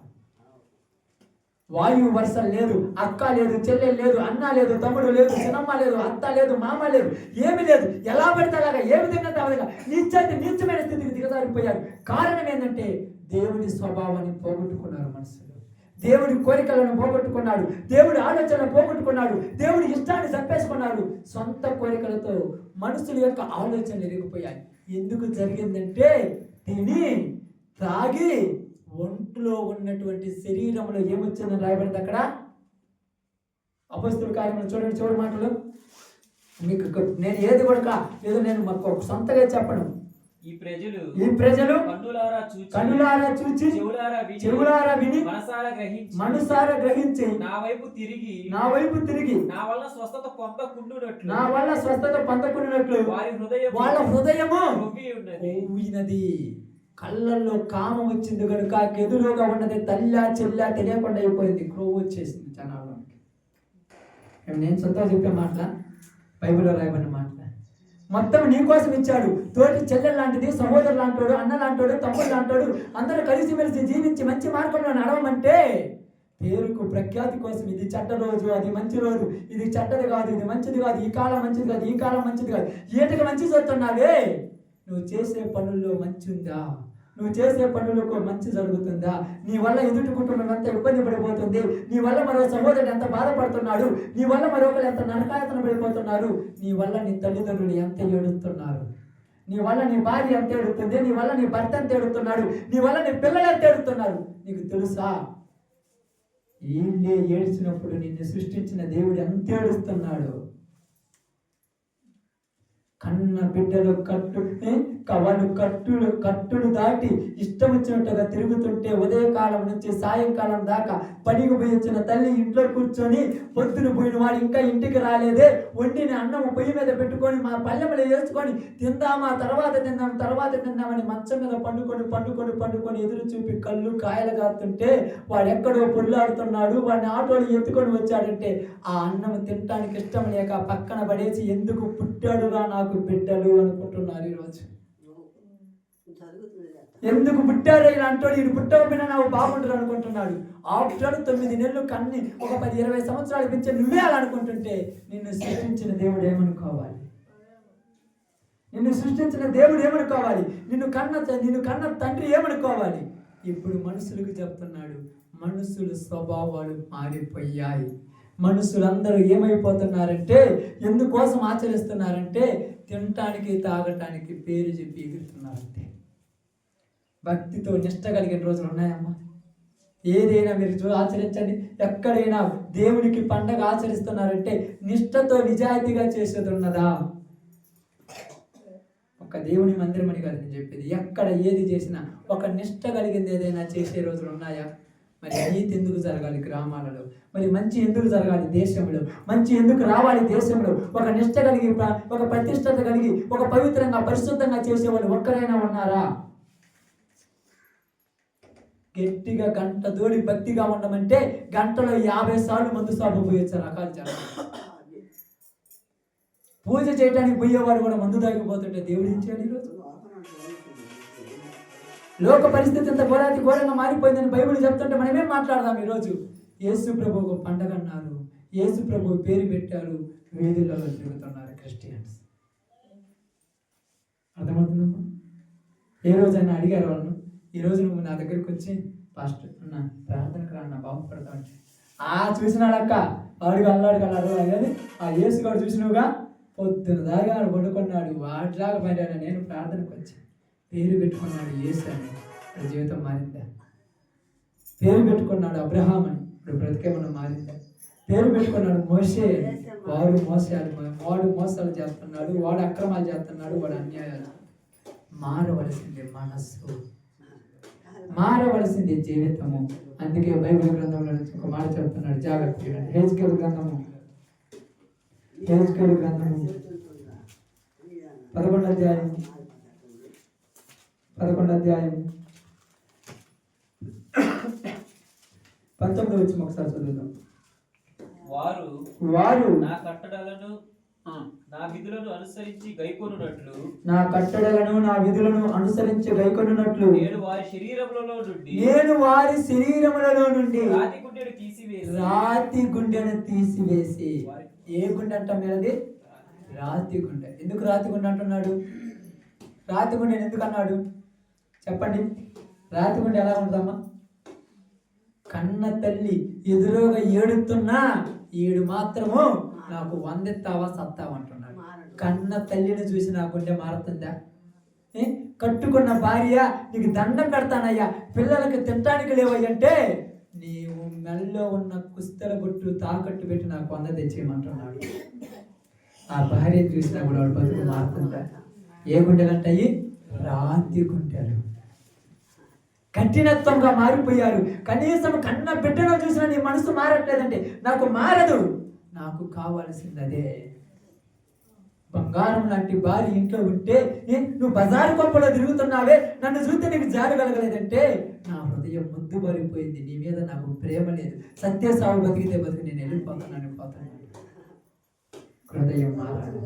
వాయువు వరుస లేదు, అక్క లేదు, చెల్లె లేదు, అన్న లేదు, తమ్ముడు లేదు, చిన్నమ్మ లేదు, అత్త లేదు, మామ లేదు, ఏమి లేదు. ఎలా పడితే అలాగా, ఏ విధంగా విధంగా నీచమైన స్థితికి దిగజారిపోయారు. కారణం ఏంటంటే దేవుడి స్వభావాన్ని పోగొట్టుకున్నారు మనుషులు. దేవుడి కోరికలను పోగొట్టుకున్నాడు, దేవుడి ఆలోచనలు పోగొట్టుకున్నాడు, దేవుడి ఇష్టాన్ని చంపేసుకున్నాడు. సొంత కోరికలతో మనుషుల యొక్క ఆలోచనలు ఎరిగిపోయాయి. ఎందుకు జరిగిందంటే తిని తాగి ఒంట్లో ఉన్నటువంటి శరీరంలో ఏమొచ్చిందని రాయబడింది అక్కడ. అపొస్తలుల కార్యములు చూడండి, చివరి మాటలు. మీకు నేను ఏది కూడా ఏదో నేను మాకు సొంతగా చెప్పను. ఈ ప్రజలు కన్నులారా చూచి చెవులారా విని మనసారా గ్రహించి నా వైపు తిరిగి నా వల్ల స్వస్థత పొందకుండునట్లు వాళ్ళ హృదయము ఉన్నది. కళ్ళల్లో కామం వచ్చింది కనుక ఎదురుగా ఉన్నది తల్లా చెల్లా తెలియకుండా అయిపోయింది. క్రోవ్ వచ్చేసింది జనాల్లోకి. నేను సొంతగా చెప్పే మాటల, బైబిల్లో రాయబడిన మాటల. మొత్తం నీ కోసం ఇచ్చాడు. తోటి చెల్లెలు లాంటిది, సహోదరు లాంటోడు, అన్న లాంటోడు, తమ్ముడు లాంటోడు, అందరూ కలిసిమెలిసి జీవించి మంచి మార్గంలో నడవమంటే పేరుకు ప్రఖ్యాతి కోసం ఇది చెడ్డ రోజు, అది మంచి రోజు, ఇది చెడ్డది కాదు, ఇది మంచిది కాదు, ఈ కాలం మంచిది కాదు, ఈ కాలం మంచిది కాదు, ఏటికి మంచి చూస్తున్నావే? నువ్వు చేసే పనుల్లో మంచి ఉందా? నువ్వు చేసే పనులకు మంచి జరుగుతుందా? నీ వల్ల ఎదుటి కుటుంబం ఎంత ఇబ్బంది పడిపోతుంది, నీ వల్ల మరో సహోదరుడు ఎంత బాధపడుతున్నాడు, నీ వల్ల మరొకరు ఎంత నరకాయతన పడిపోతున్నారు, నీ వల్ల నీ తల్లిదండ్రులు ఎంత ఏడుస్తున్నారు, నీ వల్ల నీ భార్య ఎంత ఏడుతుంది, నీ వల్ల నీ భర్త ఎంత ఏడుతున్నాడు, నీ వల్ల నీ పిల్లలు ఎంత ఏడుతున్నారు. నీకు తెలుసా? ఏళ్ళే ఏడ్చినప్పుడు నిన్ను సృష్టించిన దేవుడు ఎంత ఏడుస్తున్నాడు. కన్న బిడ్డలు కట్టులు దాటి ఇష్టం వచ్చినట్టుగా తిరుగుతుంటే ఉదయకాలం నుంచి సాయంకాలం దాకా పనికి పోయి వచ్చిన తల్లి ఇంట్లో కూర్చొని పొద్దున పోయిన వాడు ఇంకా ఇంటికి రాలేదే, వండిన అన్నం పొయ్యి మీద పెట్టుకొని మా పల్లెములు వేసుకొని తిందామా తర్వాత తిందామని మంచం మీద పండుకొని ఎదురు చూపి కళ్ళు కాయలు కాస్తుంటే వాడు ఎక్కడో పొల్లాడుతున్నాడు, వాడిని ఆటోలు ఎత్తుకొని వచ్చాడంటే ఆ అన్నం తినడానికి ఇష్టం లేక పక్కన పడేసి ఎందుకు పుట్టాడుగా నాకు బిడ్డలు అనుకుంటున్నారు ఈరోజు. ఎందుకు పుట్టారు ఇలా అంటాడు, ఈయన పుట్టకపోయినా నాకు బాగుంటుంది అనుకుంటున్నాడు. ఆఫ్టర్ 9 నెలలు కన్ని ఒక 10-20 సంవత్సరాలు పెంచే నువ్వే అలా అనుకుంటుంటే నిన్ను సృష్టించిన దేవుడు ఏమనుకోవాలి? నిన్ను సృష్టించిన దేవుడు ఏమనుకోవాలి? నిన్ను కన్న తండ్రి ఏమనుకోవాలి? ఇప్పుడు మనుషులకు చెప్తున్నాడు, మనుషుల స్వభావాలు మారిపోయాయి. మనుషులందరూ ఏమైపోతున్నారంటే, ఎందుకోసం ఆచరిస్తున్నారంటే తినటానికి తాగటానికి పేరు చెప్పి ఎగురుతున్నారంటే. భక్తితో నిష్ట కలిగిన రోజులు ఉన్నాయమ్మా? ఏదైనా మీరు ఆచరించండి. ఎక్కడైనా దేవుడికి పండగ ఆచరిస్తున్నారంటే నిష్ఠతో నిజాయితీగా చేసేది ఉన్నదా? ఒక దేవుని మందిరం అని కాదు నేను చెప్పేది, ఎక్కడ ఏది చేసినా ఒక నిష్ఠ కలిగింది ఏదైనా చేసే రోజులు ఉన్నాయా? మరి నీతి ఎందుకు జరగాలి గ్రామాలలో? మరి మంచి ఎందుకు జరగాలి దేశంలో? మంచి ఎందుకు రావాలి దేశంలో? ఒక నిష్ఠ కలిగి, ఒక ప్రతిష్టత కలిగి, ఒక పవిత్రంగా పరిశుద్ధంగా చేసేవాళ్ళు ఒక్కరైనా ఉన్నారా? గట్టిగా గంట తోడి భక్తిగా ఉండమంటే గంటలో 50 సార్లు మందు సాగు పోయొచ్చు రకాలు జనం. పూజ చేయడానికి పోయేవాడు కూడా మందు తాగిపోతుంటే దేవుడు ఏం చేయాలి? ఈరోజు లోక పరిస్థితి ఇంత ఘోరంగా మారిపోయిందని బైబిల్ చెప్తుంటే మనమేం మాట్లాడదాం? ఈరోజు యేసు ప్రభు ఒక పండగ అన్నారు, యేసు ప్రభు పేరు పెట్టారు, వీధులలో తిరుగుతున్నారు క్రిస్టియన్స్. అర్థమవుతుందమ్మా? ఏ రోజైనా అడిగారు వాళ్ళను, ఈరోజు నువ్వు నా దగ్గరికి వచ్చి పాస్టర్ నా ప్రార్థనకు రా, నా బాగుపడతా అంటే చూసినాడక్క వాడికి అల్లాడు కానీ ఆ యేసుగాడు చూసినవుగా పొద్దున దాకా పడుకున్నాడు, వాటిలాగా పడాను. నేను ప్రార్థనకు వచ్చి పేరు పెట్టుకున్నాడు యేసు అని, ఇప్పుడు జీవితం మారిందా? పేరు పెట్టుకున్నాడు అబ్రహాం అని, ఇప్పుడు బ్రతికేమన్నా మారిందా? పేరు పెట్టుకున్నాడు మోషే, వాడు మోసాలు చేస్తున్నాడు, వాడు అక్రమాలు చేస్తున్నాడు, వాడు అన్యాయాలు. మారవలసింది మనస్సు, మారవలసింది జీవితము. అందుకే బైబిల్ గ్రంథంలో నుంచి ఒక మాట చెప్తున్నాడు, జాగ్రత్త. హెజ్కేలు గ్రంథము 11వ అధ్యాయం 19వ వచనం ఒకసారి చదువుదాం. వారు నా కట్టడలను నా విధులను అనుసరించి గైకొనున్నట్లు నేను వారి శరీరములలో నుండి రాతి గుండెను తీసివేసి. ఏ గుండె అంటాం మీరది? రాతి గుండె. ఎందుకు రాతి గుండె అంటున్నాడు? రాతి గుండెని ఎందుకు అన్నాడు చెప్పండి? రాతి గుండె ఎలా ఉంటుందమ్మా? కన్న తల్లి ఎదురుగా ఏడుతున్నా ఈడు మాత్రము నాకు 100 ఎత్తావా సత్తావా అంటున్నాడు. కన్న తల్లిని చూసి నా గుండె మారుతుందా? కట్టుకున్న భార్య నీకు దండం పెడతానయ్యా, పిల్లలకి తినటానికి లేవయ్యంటే నీవు మెల్లో ఉన్న కుస్తల బొట్టు తాకట్టు పెట్టి నాకు 100 తెచ్చేయమంటున్నాడు. ఆ భార్యను చూసినా కూడా వాడు బతుకు మారుతుందా? ఏ గుండెలు అంటాయి? రాతి గుండెలు. కఠినత్వంగా మారిపోయారు. కనీసం కన్న బిడ్డను చూసినా నీ మనసు మారట్లేదంటే నాకు మారదు, నాకు కావాల్సింది అదే. బంగారం లాంటి భార్య ఇంట్లో ఉంటే నువ్వు బజారు కొంపలో తిరుగుతున్నావే, నన్ను చూస్తే నీకు జారగలగలేదంటే నా హృదయం ముద్దు పడిపోయింది, నీ మీద నాకు ప్రేమ లేదు, సత్య సాగు బతికితే బతికి నేను వెళ్ళిపోతున్నాను. హృదయం మారాలి,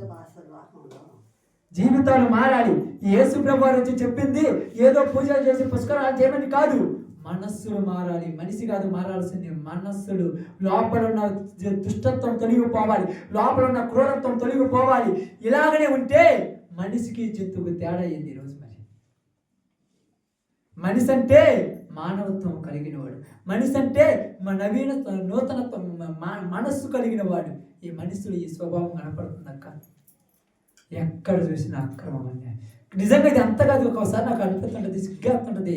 జీవితాలు మారాలి. యేసు ప్రభు వచ్చి చెప్పింది ఏదో పూజలు చేసి పుష్కరాలు చేయమని కాదు, మనస్సులు మారాలి. మనిషి కాదు మారాల్సింది మనస్సులు. లోపల ఉన్న దుష్టత్వం తొలగిపోవాలి, లోపల ఉన్న క్రూరత్వం తొలగిపోవాలి. ఇలాగనే ఉంటే మనిషికి జంతువుకు తేడా అయింది ఈరోజు. మరి మనిషి అంటే మానవత్వం కలిగినవాడు, మనిషి అంటే నూతనత్వం మనస్సు కలిగిన వాడు. ఈ మనుషులు ఈ స్వభావం కనపడుతుందక్క. ఎక్కడ చూసినా అక్రమం అన్యాయం. నిజంగా ఇది అంత కాదు, ఒకసారి నాకు అనిపిస్తుంటుంది, సిగ్గేస్తుంటుంది.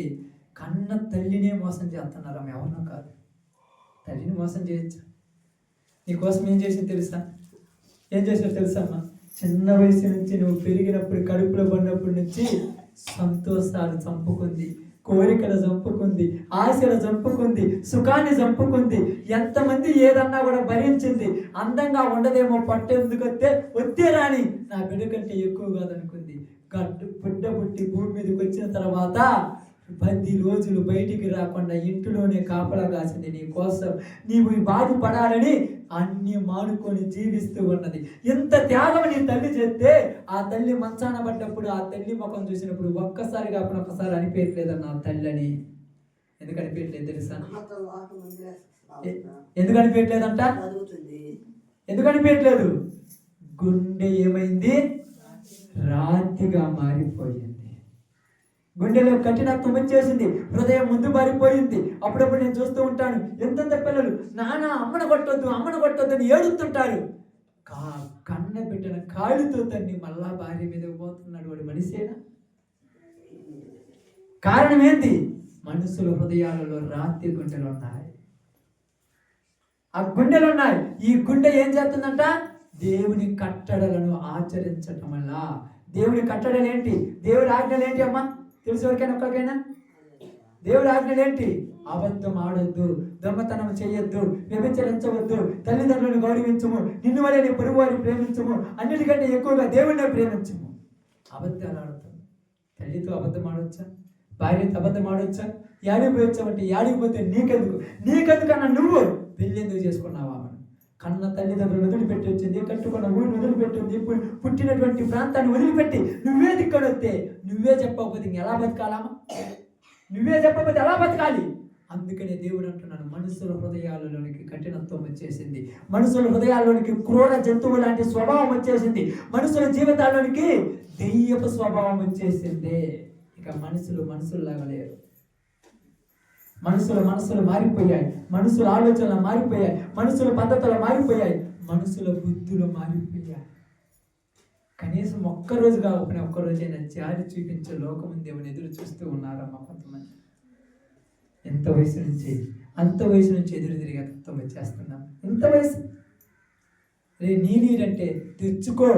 కన్న తల్లినే మోసం చేస్తున్నారు. ఆమె ఎవరినో కాదు, తల్లిని మోసం చేయొచ్చు. నీకోసం ఏం చేసింది తెలుసా? ఏం చేసావు తెలుసా అమ్మా? చిన్న వయసు నుంచి నువ్వు పెరిగినప్పుడు, కడుపులో పడినప్పటి నుంచి సంతోషాలు చంపుకుంది, కోరికలు చంపుకుంది, ఆశలు చంపుకుంది, సుఖాన్ని చంపుకుంది. ఎంతమంది ఏదన్నా కూడా భరించింది. అందంగా ఉండదేమో, పట్టేందుకొస్తే వద్దే రాని నా బిడ్డ కంటే ఎక్కువ కాదనుకుంది. బిడ్డ పుట్టి భూమి మీదకి వచ్చిన తర్వాత 10 రోజులు బయటికి రాకుండా ఇంటిలోనే కాపలా కాసింది నీ కోసం. నీవు బాధపడాలని అన్ని మానుకొని జీవిస్తూ ఉన్నది. ఎంత త్యాగం నీ తల్లి చేస్తే ఆ తల్లి మంచాన పడ్డప్పుడు, ఆ తల్లి ముఖం చూసినప్పుడు ఒక్కసారి కాకుండా ఒకసారి అనిపించలేదన్న ఆ తల్లిని. ఎందుకు అనిపించలేదు తెలుసా? ఎందుకు అనిపించలేదంట? ఎందుకు అనిపించలేదు? గుండె ఏమైంది? రాతిగా మారిపోయింది. గుండెలో కఠినత్వం వచ్చేసింది, హృదయం ముందు మారిపోయింది. అప్పుడప్పుడు నేను చూస్తూ ఉంటాను, ఎంతెంత పిల్లలు నాన్న అమ్మను కొట్టొద్దు అని ఏడుతుంటారు. కన్న బిడ్డన కాళ్ళతో తన్ని మళ్ళా భార్య మీద పోతున్నాడు. వాడు మనిషేనా? కారణం ఏంటి? మనుషుల హృదయాలలో రాతి గుండెలు ఉన్నాయి. ఆ గుండెలు ఉన్నాయి. ఈ గుండె ఏం చేస్తుందంట? దేవుని కట్టడలను ఆచరించటం వల్ల. దేవుని కట్టడలు ఏంటి? దేవుడి ఆజ్ఞలు ఏంటి అమ్మా? తెలుసు ఎవరికైనా ఒక్కరికైనా? దేవుడి ఆజ్ఞలు ఏంటి? అబద్ధం ఆడొద్దు, దొంగతనం చేయొద్దు, వ్యభిచరించవద్దు, తల్లిదండ్రులను గౌరవించము, నిన్ను వలె నీ పొరుగు వారిని ప్రేమించము, అన్నిటికంటే ఎక్కువగా దేవుడినే ప్రేమించము. అబద్ధాలు ఆడతాం. తల్లితో అబద్ధం ఆడొచ్చా? భార్యతో అబద్ధం ఆడొచ్చా? యాడికి పోయొచ్చామంటే యాడికి పోతే నీకెందుకన్నా నువ్వు పెళ్ళి ఎందుకు చేసుకున్నావా? కన్న తల్లిదండ్రులు వదిలిపెట్టి వచ్చింది, కట్టుకున్న ఊరిని వదిలిపెట్టింది, పుట్టినటువంటి ప్రాంతాన్ని వదిలిపెట్టి నువ్వే దిక్కడ వస్తే నువ్వే చెప్పకపోతే ఎలా బతకాలమ్మా? నువ్వే చెప్పకపోతే ఎలా బతకాలి? అందుకనే దేవుడు అంటున్నాడు, మనుషుల హృదయాలలోనికి కఠినత్వం వచ్చేసింది, మనుషుల హృదయాల్లోనికి క్రూర జంతువు లాంటి స్వభావం వచ్చేసింది, మనుషుల జీవితాల్లోనికి దెయ్యపు స్వభావం వచ్చేసింది. ఇక మనుషుల్లాగా లేరు. మనసులు మారిపోయాయి, మనుషుల ఆలోచనలు మారిపోయాయి, మనుషుల పద్ధతులు మారిపోయాయి, మనుషుల బుద్ధులు మారిపోయాయి. కనీసం ఒక్కరోజు కాకపోయినా ఒక్కరోజైనా జారి చూపించే లోకం దేవుని ఎదురు చూస్తూ ఉన్నారమ్మా కొంతమంది. అంత వయసు నుంచి ఎదురు తిరిగే తత్వం వచ్చేస్తున్నాం. ఎంత వయసు నీరంటే తెచ్చుకో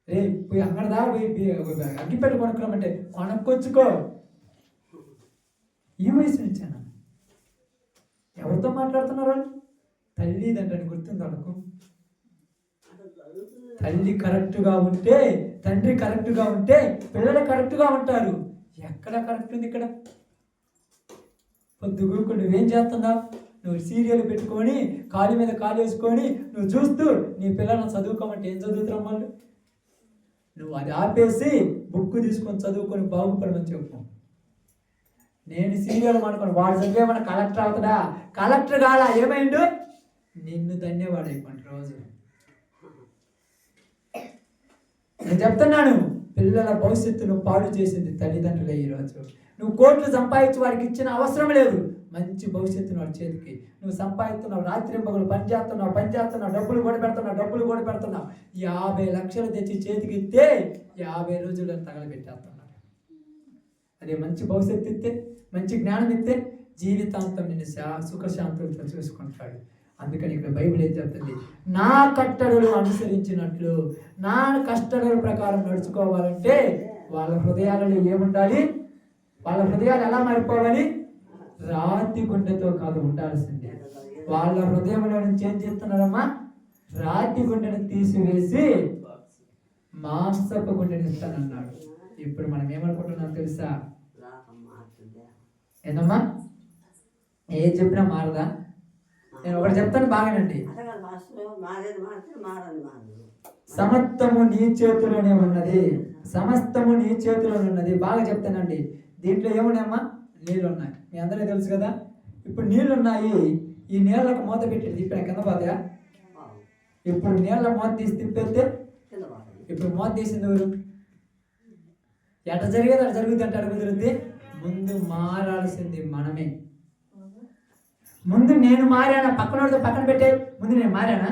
రే పోయి అక్కడ దాకా పోయి అగ్గిపెట్టి కొనుక్కోమంటే కొనుక్కొచ్చుకో. ఈ వయసు నుంచేనా? ఎవరితో మాట్లాడుతున్నారు? తల్లిదండ్రులని గుర్తుంది అనుకో. తల్లి కరెక్ట్గా ఉంటే, తండ్రి కరెక్ట్గా ఉంటే పిల్లలు కరెక్ట్గా ఉంటారు. ఎక్కడ కరెక్ట్ ఉంది ఇక్కడ? పొద్దుగురుకు నువ్వేం చేస్తున్నావు? నువ్వు సీరియల్ పెట్టుకొని కాలు మీద కాలు వేసుకొని నువ్వు చూస్తూ నీ పిల్లలను చదువుకోమంటే ఏం చదువుతున్నాం వాళ్ళు? నువ్వు అది ఆపేసి బుక్ తీసుకొని చదువుకొని బాగుపడమని చెప్పు. నేను సీరియల్ అనుకోను, వాడు చదివేమన్నా కలెక్టర్ అవుతాడా? కలెక్టర్ కాదా? ఏమైండు? నిన్ను ధన్యవాడు అయిపోండి రోజు. నేను చెప్తున్నాను, పిల్లల భవిష్యత్తును పాడు చేసింది తల్లిదండ్రులే. ఈరోజు నువ్వు కోట్లు సంపాదించి వాడికి ఇచ్చిన అవసరం లేదు. మంచి భవిష్యత్తును వాడి చేతికి నువ్వు సంపాదిస్తున్నావు, రాత్రింపగలు పని చేస్తున్నావు, డబ్బులు కూడా పెడుతున్నావు. 50 లక్షలు తెచ్చి చేతికి ఇస్తే 50 రోజులను తగలబెట్టేస్తున్నాడు. అదే మంచి భవిష్యత్తు ఇస్తే, మంచి జ్ఞానం ఇస్తే జీవితాంతం నిన్ను సుఖశాంతులతో చూసుకుంటాడు. అందుకని ఇక్కడ బైబిల్ ఏం చెప్తుంది? నా కట్టడలు అనుసరించినట్లు, నా కట్టడల ప్రకారం నడుచుకోవాలంటే వాళ్ళ హృదయాలలో ఏముండాలి? వాళ్ళ హృదయాలు ఎలా మారిపోవాలి? రాతి గుండెతో కాదు ఉండాల్సిందే. వాళ్ళ హృదయంలో నుంచి ఏం చేస్తున్నారమ్మా? రాతి గుండెను తీసివేసి మాంసపు గుండెని ఇస్తానన్నాడు. ఇప్పుడు మనం ఏమనుకుంటున్నాం తెలుసా? ఏందమ్మా ఏం చెప్పినా మారదా? నేను ఒకటి చెప్తాను బాగానండి. సమస్తము నీ చేతిలోనే ఉన్నది. బాగా చెప్తానండి. దీంట్లో ఏమున్నాయమ్మా? నీళ్ళు ఉన్నాయి. మీ అందరికీ తెలుసు కదా. ఇప్పుడు నీళ్ళు ఉన్నాయి. ఈ నీళ్ళకు మూత పెట్టి తిప్పిన కింద పోతాయా? ఇప్పుడు నీళ్ళ మూత తీసి తిప్పేస్తే ఇప్పుడు మూత తీసింది ఎవరు? ఎట జరిగేది అటు జరుగుతుంది అంటే అటు కుదురుద్ది. ముందు మారాల్సింది మనమే. ముందు నేను మారానా? పక్కన పెట్టే ముందు నేను మారానా?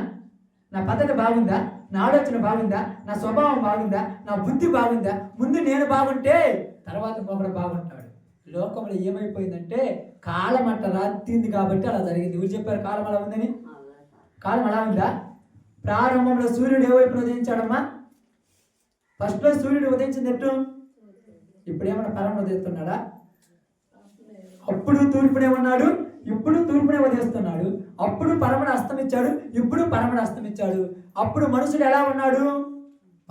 నా పద్ధతి బాగుందా? నా ఆలోచన బాగుందా? నా స్వభావం బాగుందా? నా బుద్ధి బాగుందా? ముందు నేను బాగుంటే తర్వాత ఒకడు బాగుంటాడు. లోకంలో ఏమైపోయిందంటే కాలం అట్ట రాత్రింది కాబట్టి అలా జరిగింది. ఎవరు చెప్పారు కాలం అలా ఉందని? కాలం అలా ఉందా? ప్రారంభంలో సూర్యుడు ఏ వైపున ఉదయించాడమ్మా? ఫస్ట్లో సూర్యుడు ఉదయించింది ఎట్టు? ఇప్పుడు ఏమన్నా పరమ ఉదయిస్తున్నాడా? అప్పుడు తూర్పునే ఉన్నాడు, ఇప్పుడు తూర్పునే ఉదయిస్తున్నాడు. అప్పుడు పరమను అస్తమించాడు, ఇప్పుడు పరమను అస్తమించాడు. అప్పుడు మనుషులు ఎలా ఉన్నాడు?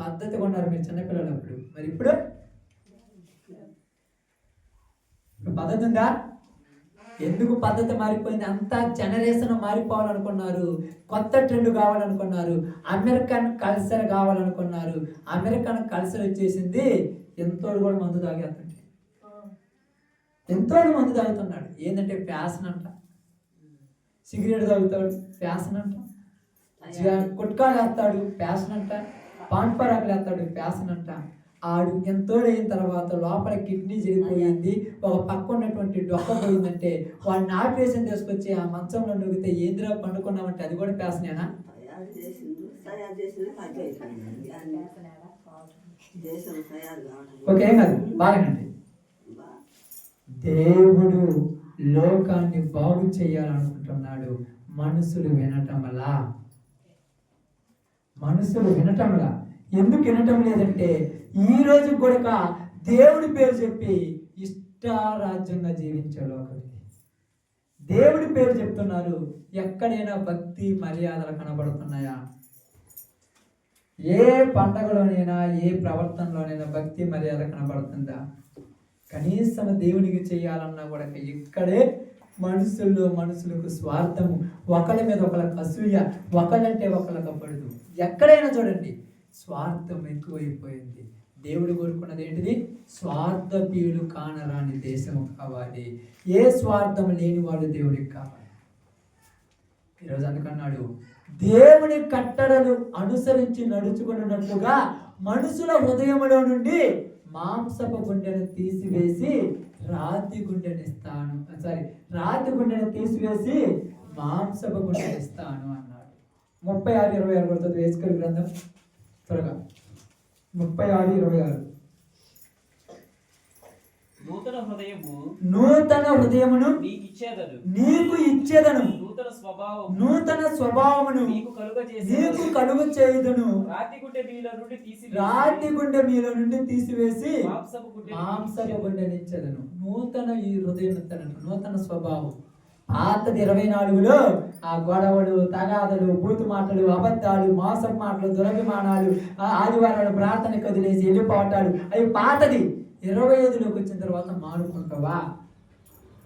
పద్ధతిగా ఉన్నారు మీరు చిన్నపిల్లలు. అప్పుడు మరి ఇప్పుడు పద్ధతి ఉందా? ఎందుకు పద్ధతి మారిపోయింది? అంతా జనరేషన్ మారిపోవాలనుకున్నారు, కొత్త ట్రెండ్ కావాలనుకున్నారు, అమెరికన్ కల్చర్ కావాలనుకున్నారు. అమెరికన్ కల్చర్ వచ్చేసింది. ఎంతోడు కూడా మందు తాగేస్తుంటే ఎంతోడు మందు తాగుతున్నాడు. ఏంటంటే ఫ్యాషన్ అంట. సిగరెట్ తాగుతాడు, ఫ్యాషన్ అంట. గుట్కాలు వేస్తాడు, ఫ్యాషన్ అంట. పాన్ పరాకులు వేస్తాడు, ఫ్యాషన్ అంట. ఆడు ఎంతోడైన తర్వాత లోపల కిడ్నీ చెడిపోయింది, ఒక పక్క ఉన్నటువంటి డొక్క పోయిందంటే వాడిని ఆపరేషన్ తీసుకొచ్చి ఆ మంచంలో నొగితే ఏందిరా పండుకున్నామంటే అది కూడా ఫ్యాషనేనా? ఓకే, ఏం కాదు, బాగానండి. దేవుడు లోకాన్ని బాగు చేయాలనుకుంటున్నాడు. మనుషులు వినటంలా, మనుషులు వినటంలా. ఎందుకు వినటం లేదంటే ఈ రోజు కూడా దేవుడి పేరు చెప్పి ఇష్టారాజ్యంగా జీవించే లోకం ఇది. దేవుడి పేరు చెప్తున్నారు, ఎక్కడైనా భక్తి మర్యాదలు కనబడుతున్నాయా? ఏ పండగలోనైనా ఏ ప్రవర్తనలోనైనా భక్తి మర్యాద కనబడుతుందా? కనీసం దేవునికి చేయాలన్నా కూడా ఇక్కడే మనుషులకు స్వార్థము, ఒకళ్ళ మీద ఒకళ్ళకి అసూయ, ఒకళ్ళంటే ఒకళ్ళకి పడదు. ఎక్కడైనా చూడండి స్వార్థం ఎక్కువైపోయింది. దేవుడు కోరుకున్నది ఏంటిది? స్వార్థపీయులు కానరాని దేశం కావాలి. ఏ స్వార్థం లేని వాళ్ళు దేవుడికి కావాలి. ఈరోజు అందుకన్నాడు, దేవుని కట్టడలు అనుసరించి నడుచుకున్నట్లుగా మనుషుల హృదయములో నుండి మాంసపు గుండెను తీసివేసి రాతి గుండెని ఇస్తాను, రాతి గుండెను తీసివేసి మాంసపు గుండెని ఇస్తాను అన్నాడు. 36:26 కొడుతుంది వేసుకొని గ్రంథం త్వరగా. 36:26. నూతన హృదయమును నీకు ఇచ్చేదను, నూతన స్వభావమును నీకు కలుగ చేయుదును, రాతి గుండె మీలో నుండి తీసివేసి మాంసపు గుండెనిచ్చేదను. నూతన ఈ హృదయం, నూతన స్వభావం. పాతది 24లో ఆ గొడవలు, తగాదలు, బూతు మాటలు, అబద్ధాలు, మోసం మాటలు, దురభిమానాలు, ఆదివారాలు ప్రార్థన కదిలేసి వెళ్ళిపోవటాలు, అవి పాతది. 25లోకి వచ్చిన తర్వాత మానుకుంటావా?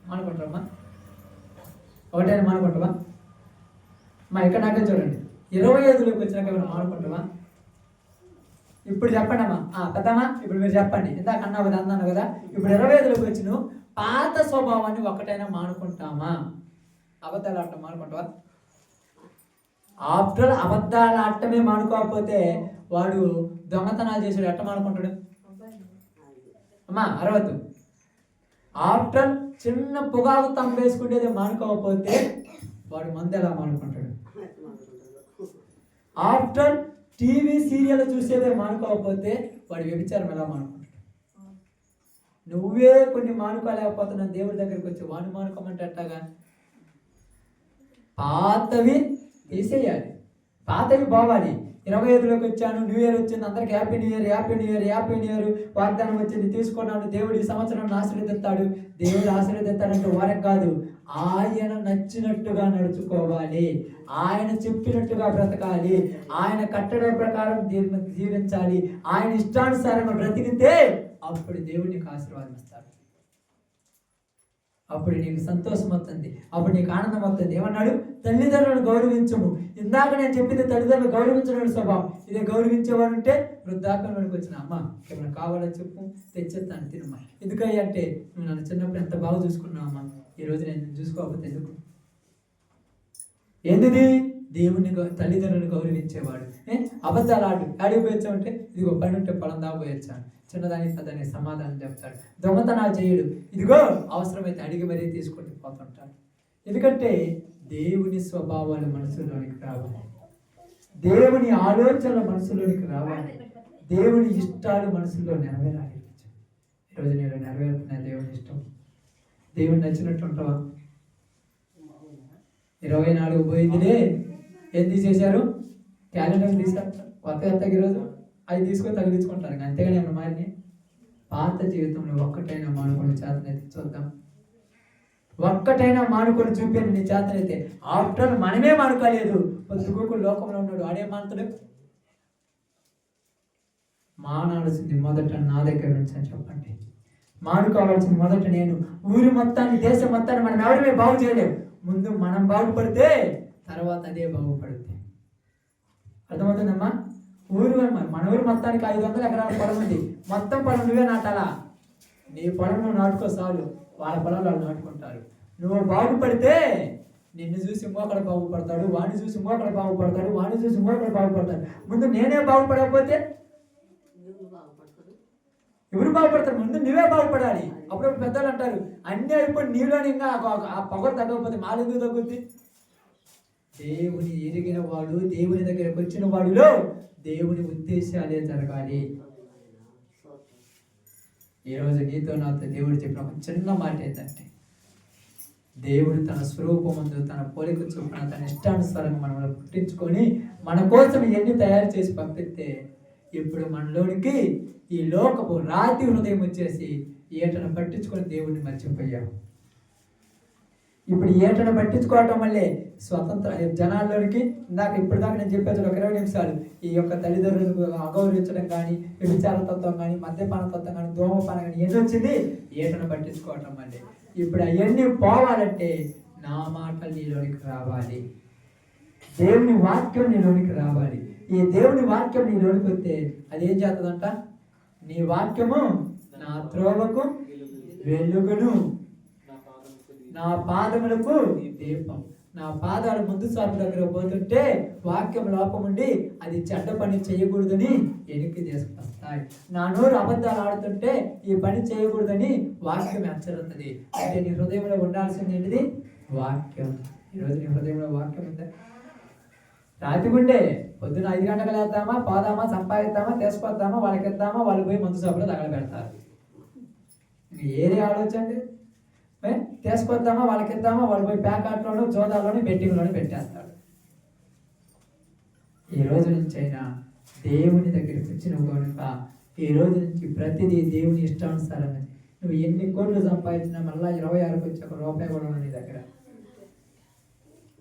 మానుకుంటావమ్మా? ఒకటైనా మానుకుంటావా? మా ఇక్కడ నాకే చూడండి, 25లోకి వచ్చినాక ఏమైనా మానుకుంటావా? ఇప్పుడు చెప్పండి అమ్మా. పెద్దమ్మా ఇప్పుడు మీరు చెప్పండి. ఇందాక అన్నాను కదా, ఇప్పుడు 25లోకి వచ్చిన పాత స్వభావాన్ని ఒకటైనా మానుకుంటామా? అబద్ధాలు ఆడటం మానుకుంటావా? ఆఫ్టర్ అబద్ధాలు ఆడటమే మానుకోకపోతే వాడు దొంగతనాలు చేసాడు, ఎట్ట మానుకుంటాడు అమ్మా? అరవద్దు. ఆఫ్టర్ చిన్న పొగాకు తంపేసుకుంటేదే మానుకోకపోతే వాడు మందు ఎలా మానుకుంటాడు? ఆఫ్టర్ టీవీ సీరియల్ చూసేదే మానుకోకపోతే వాడు వ్యభిచారం ఎలా మానుకుంటాడు? నువ్వే కొన్ని మానుకోలేకపోతున్నావు, దేవుడి దగ్గరికి వచ్చి వాడిని మానుకోమంటే ఎట్టాగా? పాతవి తీసేయాలి, పాతవి పోవాలి. 25లోకి వచ్చాను, న్యూ ఇయర్ వచ్చింది, అందరికి happy new year, happy new year, happy new year. వాగ్దానం వచ్చింది, తీసుకున్నాను. దేవుడు ఈ సంవత్సరం ఆశీర్వదిస్తాడు. దేవుడు ఆశీర్వదిస్తాడంటే వారికి కాదు, ఆయన నచ్చినట్టుగా నడుచుకోవాలి, ఆయన చెప్పినట్టుగా బ్రతకాలి, ఆయన కట్టడం ప్రకారం జీవించాలి. ఆయన ఇష్టానుసారంగా బ్రతికితే అప్పుడు దేవుడు నీకు ఆశీర్వాదం ఇస్తాడు. అప్పుడు నీకు సంతోషం వస్తుంది, అప్పుడు నీకు ఆనందం వస్తుంది. ఏమన్నాడు? తల్లిదండ్రులను గౌరవించము. ఇందాక నేను చెప్పింది తల్లిదండ్రులు గౌరవించడం స్వభావం. ఇదే గౌరవించేవాడు ఉంటే వృద్ధాప్యంలోనికి వచ్చిన అమ్మ ఏమైనా కావాలో చెప్పు, తెచ్చేస్తాను తినమ్మా. ఎందుకయ్యా అంటే, నువ్వు నన్ను చిన్నప్పుడు ఎంత బాగా చూసుకున్నావు అమ్మా, ఈరోజు నేను చూసుకోకపోతే ఎందుకు? ఎందుది? దేవుని తల్లిదండ్రులను గౌరవించేవాడు. అబద్ధాలు ఆడికి పోయొచ్చామంటే, ఇదిగో పని ఉంటే పొలం దాకా పోయొచ్చాను, చిన్నదానికి పెద్దానికి సమాధానం చెప్తాడు. దొంగతనాలు చేయడు, ఇదిగో అవసరమైతే అడిగి మరీ తీసుకుంటూ పోతుంటాడు. ఎందుకంటే దేవుని స్వభావాలు మనసులోనికి రావాలి, దేవుని ఆలోచనలు మనసులోనికి రావాలి, దేవుని ఇష్టాలు మనసులో నెరవేరాలి. ఈరోజు నేను నెరవేరుతున్నా దేవుని ఇష్టం, దేవుని నచ్చినట్టు ఉంటావా? 24 పోయిందిలే, ఏం తీసేశారు? క్యాలెండర్ తీశారు, కొత్త ఈరోజు అది తీసుకొని తగిలించుకుంటారు. అంతేగాని ఏమన్నా మారిని? పాత జీవితంలో ఒక్కటైనా మానుకొని చేతనైతే చూద్దాం, ఒక్కటైనా మానుకొని చూపాను నీ చేతనైతే. ఆఫ్టర్ మనమే మానుకోలేదు, పొద్దుగోకులు లోకంలో ఉన్నాడు, ఆడే మానుతాడు. మానాల్సింది మొదట నా దగ్గర నుంచి అని చెప్పండి. మానుకోవాల్సింది మొదట నేను. ఊరి మొత్తాన్ని, దేశం మొత్తాన్ని మనం ఎవరిమే బాగు చేయలేము. ముందు మనం బాగుపడితే తర్వాత అదే బాగుపడుతుంది. అర్థమవుతుందమ్మా? మన ఊరు మొత్తానికి 500 ఎకరాల పొలం ఉంది, మొత్తం పొలం నువ్వే నాటాలా? నీ పొలం నువ్వు నాటుకో చాలు, వాళ్ళ పొలం వాళ్ళు నాటుకుంటారు. నువ్వు బాగుపడితే నిన్ను చూసి ఇంకొకడు బాగుపడతాడు, వాడిని చూసి ఇంకొకడు బాగుపడతాడు, వాడిని చూసి ఇంకొకడు బాగుపడతాడు. ముందు నేనే బాగుపడకపోతే ఎవరు బాగుపడతారు? ముందు నువ్వే బాగుపడాలి. అప్పుడు పెద్దలు అంటారు, అన్నీ అయిపోయి నీలోని ఇంకా ఆ పొగరు తగ్గకపోతే మాలు ఎందుకు తగ్గుద్ది? దేవుని ఎరిగిన వాడు, దేవుని దగ్గరకు వచ్చిన వాడిలో దేవుని ఉద్దేశాలే జరగాలి. ఈరోజు నీతో నాతో దేవుడు చెప్పిన ఒక చిన్న మాట ఏంటంటే, దేవుడు తన స్వరూపమందు తన పోలిక చొప్పున తన ఇష్టానుసారంగా మనల్ని పుట్టించుకొని మన కోసం ఎన్ని తయారు చేసి పంపిస్తే ఇప్పుడు మనలోనికి ఈ లోకపు రాతి హృదయం వచ్చేసి ఏటను పట్టించుకొని దేవుడిని మర్చిపోయాం. ఇప్పుడు ఏటను పట్టించుకోవటం వల్లే స్వతంత్ర జనాల్లోనికి ఇప్పటిదాకా నేను చెప్పేది ఒక 20 నిమిషాలు ఈ యొక్క తల్లిదండ్రులకు అగౌరవించడం కానీ, వ్యభిచార తత్వం కానీ, మద్యపాన తత్వం కానీ, ధూమపానం కానీ ఎన్ని వచ్చింది? ఏటను పట్టించుకోవటం వల్లే. ఇప్పుడు అవన్నీ పోవాలంటే నా మాటలు నీలోనికి రావాలి, దేవుని వాక్యం నీలోనికి రావాలి. ఈ దేవుని వాక్యం నీలోనికి వస్తే అదేం చేస్తుందంట? నీ వాక్యము నా త్రోవకు వెలుగును, నా పాదములకు దీపం. నా పాదాలు ముందు సాపు దగ్గర పోతుంటే వాక్యం లోపం ఉండి అది చెడ్డ పని చేయకూడదని వెనక్కి తీసుకొస్తాయి. నా నోరు అబద్ధాలు ఆడుతుంటే ఈ పని చేయకూడదని వాక్యం హెచ్చరిస్తుంది. అంటే నీ హృదయంలో ఉండాల్సింది ఏంటిది? వాక్యం. ఈరోజు నీ హృదయంలో వాక్యం ఉందా? రాతిగుండే పొద్దున 5 గంటలకు వేద్దామా, పోదామా, సంపాదిద్దామా, తీసుకొద్దామా, వాళ్ళకి ఇద్దామా, వాళ్ళు పోయి మందు సభలో తగలబెడతారు. ఏది ఆలోచండి? తీసుకొద్దామా, వాళ్ళకి ఇద్దామా, వాళ్ళు పోయి ప్యాకాట్లోను, జోదాల్లోని, బెట్టింగ్లోని పెట్టేస్తాడు. ఈ రోజు నుంచి అయినా దేవుని దగ్గరికి వచ్చినవు కనుక ఈ రోజు నుంచి ప్రతిదీ దేవుని ఇష్టానుసారంగా. నువ్వు ఎన్ని కోట్లు సంపాదించినా మళ్ళీ 26కి వచ్చి ₹1 కూడా నీ దగ్గర.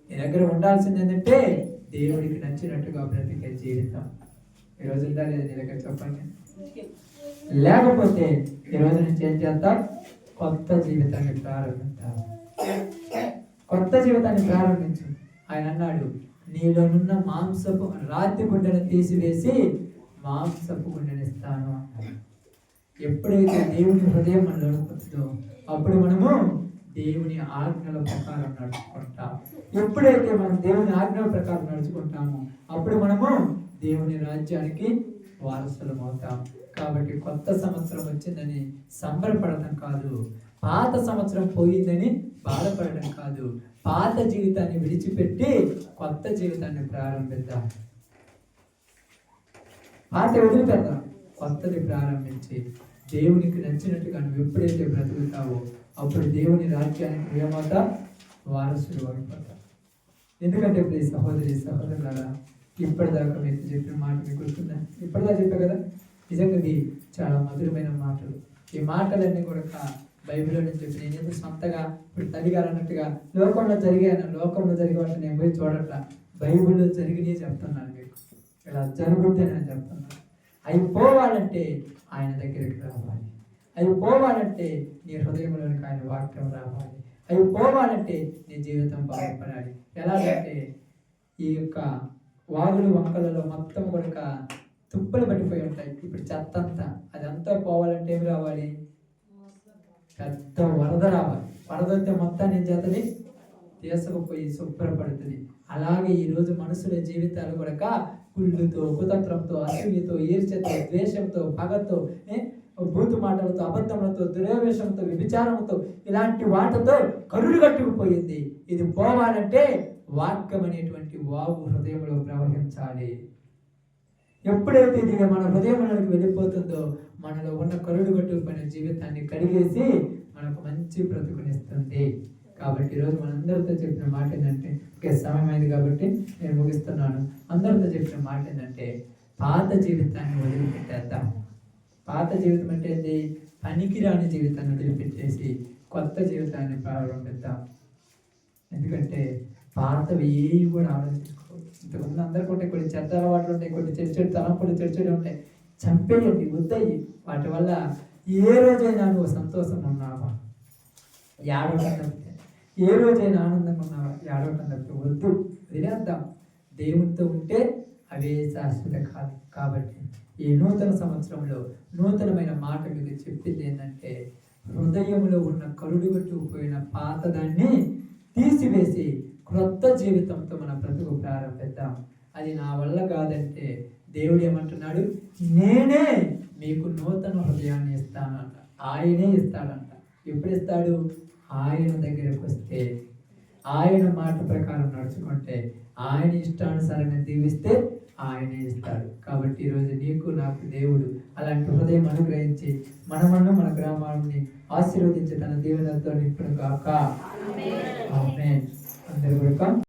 నీ దగ్గర ఉండాల్సింది ఏంటంటే దేవుడికి నచ్చినట్టుగా బ్రతికే జీవితం. ఈరోజు ఉందా లేదా నీ దగ్గర? చెప్పండి. లేకపోతే ఈ రోజు నుంచి ఏం చేద్దాం? కొత్త జీవితాన్ని ప్రారంభిద్దాం. కొత్త జీవితాన్ని ప్రారంభించు. ఆయన అన్నాడు, నీలోనున్న మాంసపు రాతి గుండెను తీసివేసి మాంసపు గుండెనిస్తాను అన్నాడు. ఎప్పుడైతే దేవుని హృదయం మనలో వస్తుందో అప్పుడు మనము దేవుని ఆజ్ఞల ప్రకారం నడుచుకుంటాం. ఎప్పుడైతే మనం దేవుని ఆజ్ఞల ప్రకారం నడుచుకుంటామో అప్పుడు మనము దేవుని రాజ్యానికి వారసులం అవుతాం. కాబట్టి కొత్త సంవత్సరం వచ్చిందని సంబరపడటం కాదు, పాత సంవత్సరం పోయిందని బాధపడటం కాదు, పాత జీవితాన్ని విడిచిపెట్టి కొత్త జీవితాన్ని ప్రారంభిద్దాం. పాత వదిలిపెడదాం, కొత్తది ప్రారంభించి దేవునికి నచ్చినట్టుగా నువ్వు ఎప్పుడైతే బ్రతుకుతావో అప్పుడు దేవుని రాజ్యానికి ఏమవుతా? వారసుడు అయిపోతావు. ఎందుకంటే ప్లీజ్ సహోదరి సహోదరులారా, ఇప్పటిదాకా మీకు చెప్పిన మాట మీకు గుర్తుందా? ఇప్పటిదాకా చెప్పా కదా. నిజంగా ఇది చాలా మధురమైన మాటలు. ఈ మాటలన్నీ కూడా బైబిల్లో నుంచి చెప్పి నేనేదో సొంతగా ఇప్పుడు తల్లిగారు అన్నట్టుగా లోకంలో జరిగే వాటిని నేను పోయి చూడట్లా. బైబిల్లో జరిగినవి చెప్తున్నాను మీకు. ఇలా జరుగుద్దని నేను చెప్తున్నాను. అవి పోవాలంటే ఆయన దగ్గరికి రావాలి. అవి పోవాలంటే నీ హృదయంలోనికి ఆయన వాక్యం రావాలి. అవి పోవాలంటే నీ జీవితం బాగుపడాలి. ఎలాగంటే ఈ యొక్క వాగులు వంకలలో మొత్తం కూడా తుప్పలు పట్టిపోయి ఉంటాయి. ఇప్పుడు చెత్త అంతా అదంతా పోవాలంటే ఏమి రావాలి? పెద్ద వరద రావాలి. వరద వస్తే మొత్తాన్ని ఏం చేస్తుంది? తీసుకుపోయి శుభ్రపడుతుంది. అలాగే ఈరోజు మనుషుల జీవితాలు కూడా కుళ్ళుతో, కుతంత్రంతో, అసూయతో, ఈర్ష్యతో, ద్వేషంతో, పగతో, భూతు మాటలతో, అబద్ధములతో, దురావేశంతో, వ్యభిచారంతో, ఇలాంటి వాటితో కరుడు కట్టుకుపోయింది. ఇది పోవాలంటే వాక్యం అనేటువంటి వాగు హృదయంలో ప్రవహించాలి. ఎప్పుడైతే ఇది మన హృదయంలోకి వెళ్ళిపోతుందో మనలో ఉన్న కరుడు కట్టుకుపోయిన జీవితాన్ని కడిగేసి మనకు మంచి బ్రతుకునిస్తుంది. కాబట్టి ఈరోజు మనందరితో చెప్పిన మాట ఏంటంటే, ఒకే సమయం అయింది కాబట్టి నేను ముగిస్తున్నాను. అందరితో చెప్పిన మాట ఏంటంటే, పాత జీవితాన్ని వదిలిపెట్టేద్దాం. పాత జీవితం అంటే ఏంటి? పనికిరాని జీవితాన్ని వదిలిపెట్టేసి కొత్త జీవితాన్ని ప్రారంభిద్దాం. ఎందుకంటే పాతవి ఏవి కూడా ఆలోచించుకోవచ్చు. ఇంతకుముందు అందరికీ ఉంటాయి కొన్ని చెడ్డ అలవాట్లు ఉంటాయి, కొన్ని చెడు తలంపులు చెడు ఉంటాయి. చంపేయండి, వద్దయి. వాటి వల్ల ఏ రోజైనా నువ్వు సంతోషంగా ఉన్నావా? ఏడవటం తప్పితే. ఏ రోజైనా ఆనందంగా ఉన్నావా? ఏడవటం తప్పితే వద్దు, వదిలేద్దాం. దేవునితో ఉంటే అవే శాశ్వత కాదు. కాబట్టి ఈ నూతన సంవత్సరంలో నూతనమైన మాట మీకు చెప్పింది ఏంటంటే, హృదయంలో ఉన్న కరుడు కట్టుకుపోయిన పాతదాన్ని తీసివేసి క్రొత్త జీవితంతో మన బ్రతుకు ప్రారంభిద్దాం. అది నా వల్ల కాదంటే దేవుడు ఏమంటున్నాడు? నేనే మీకు నూతన హృదయాన్ని ఇస్తానంట. ఆయనే ఇస్తాడంట. ఎప్పుడు ఇస్తాడు? ఆయన దగ్గరకు వస్తే, ఆయన మాట ప్రకారం నడుచుకుంటే, ఆయన ఇష్టానుసారంగా దీవిస్తే ఆయనే ఇస్తాడు. కాబట్టి ఈరోజు నీకు నాకు దేవుడు అలాంటి హృదయం అనుగ్రహించి మనమನ್ನು మన గ్రామాన్ని ఆశీర్వదించి తన దీవెనతో నింపును గాక. ఆమేన్. అందరూ కూడా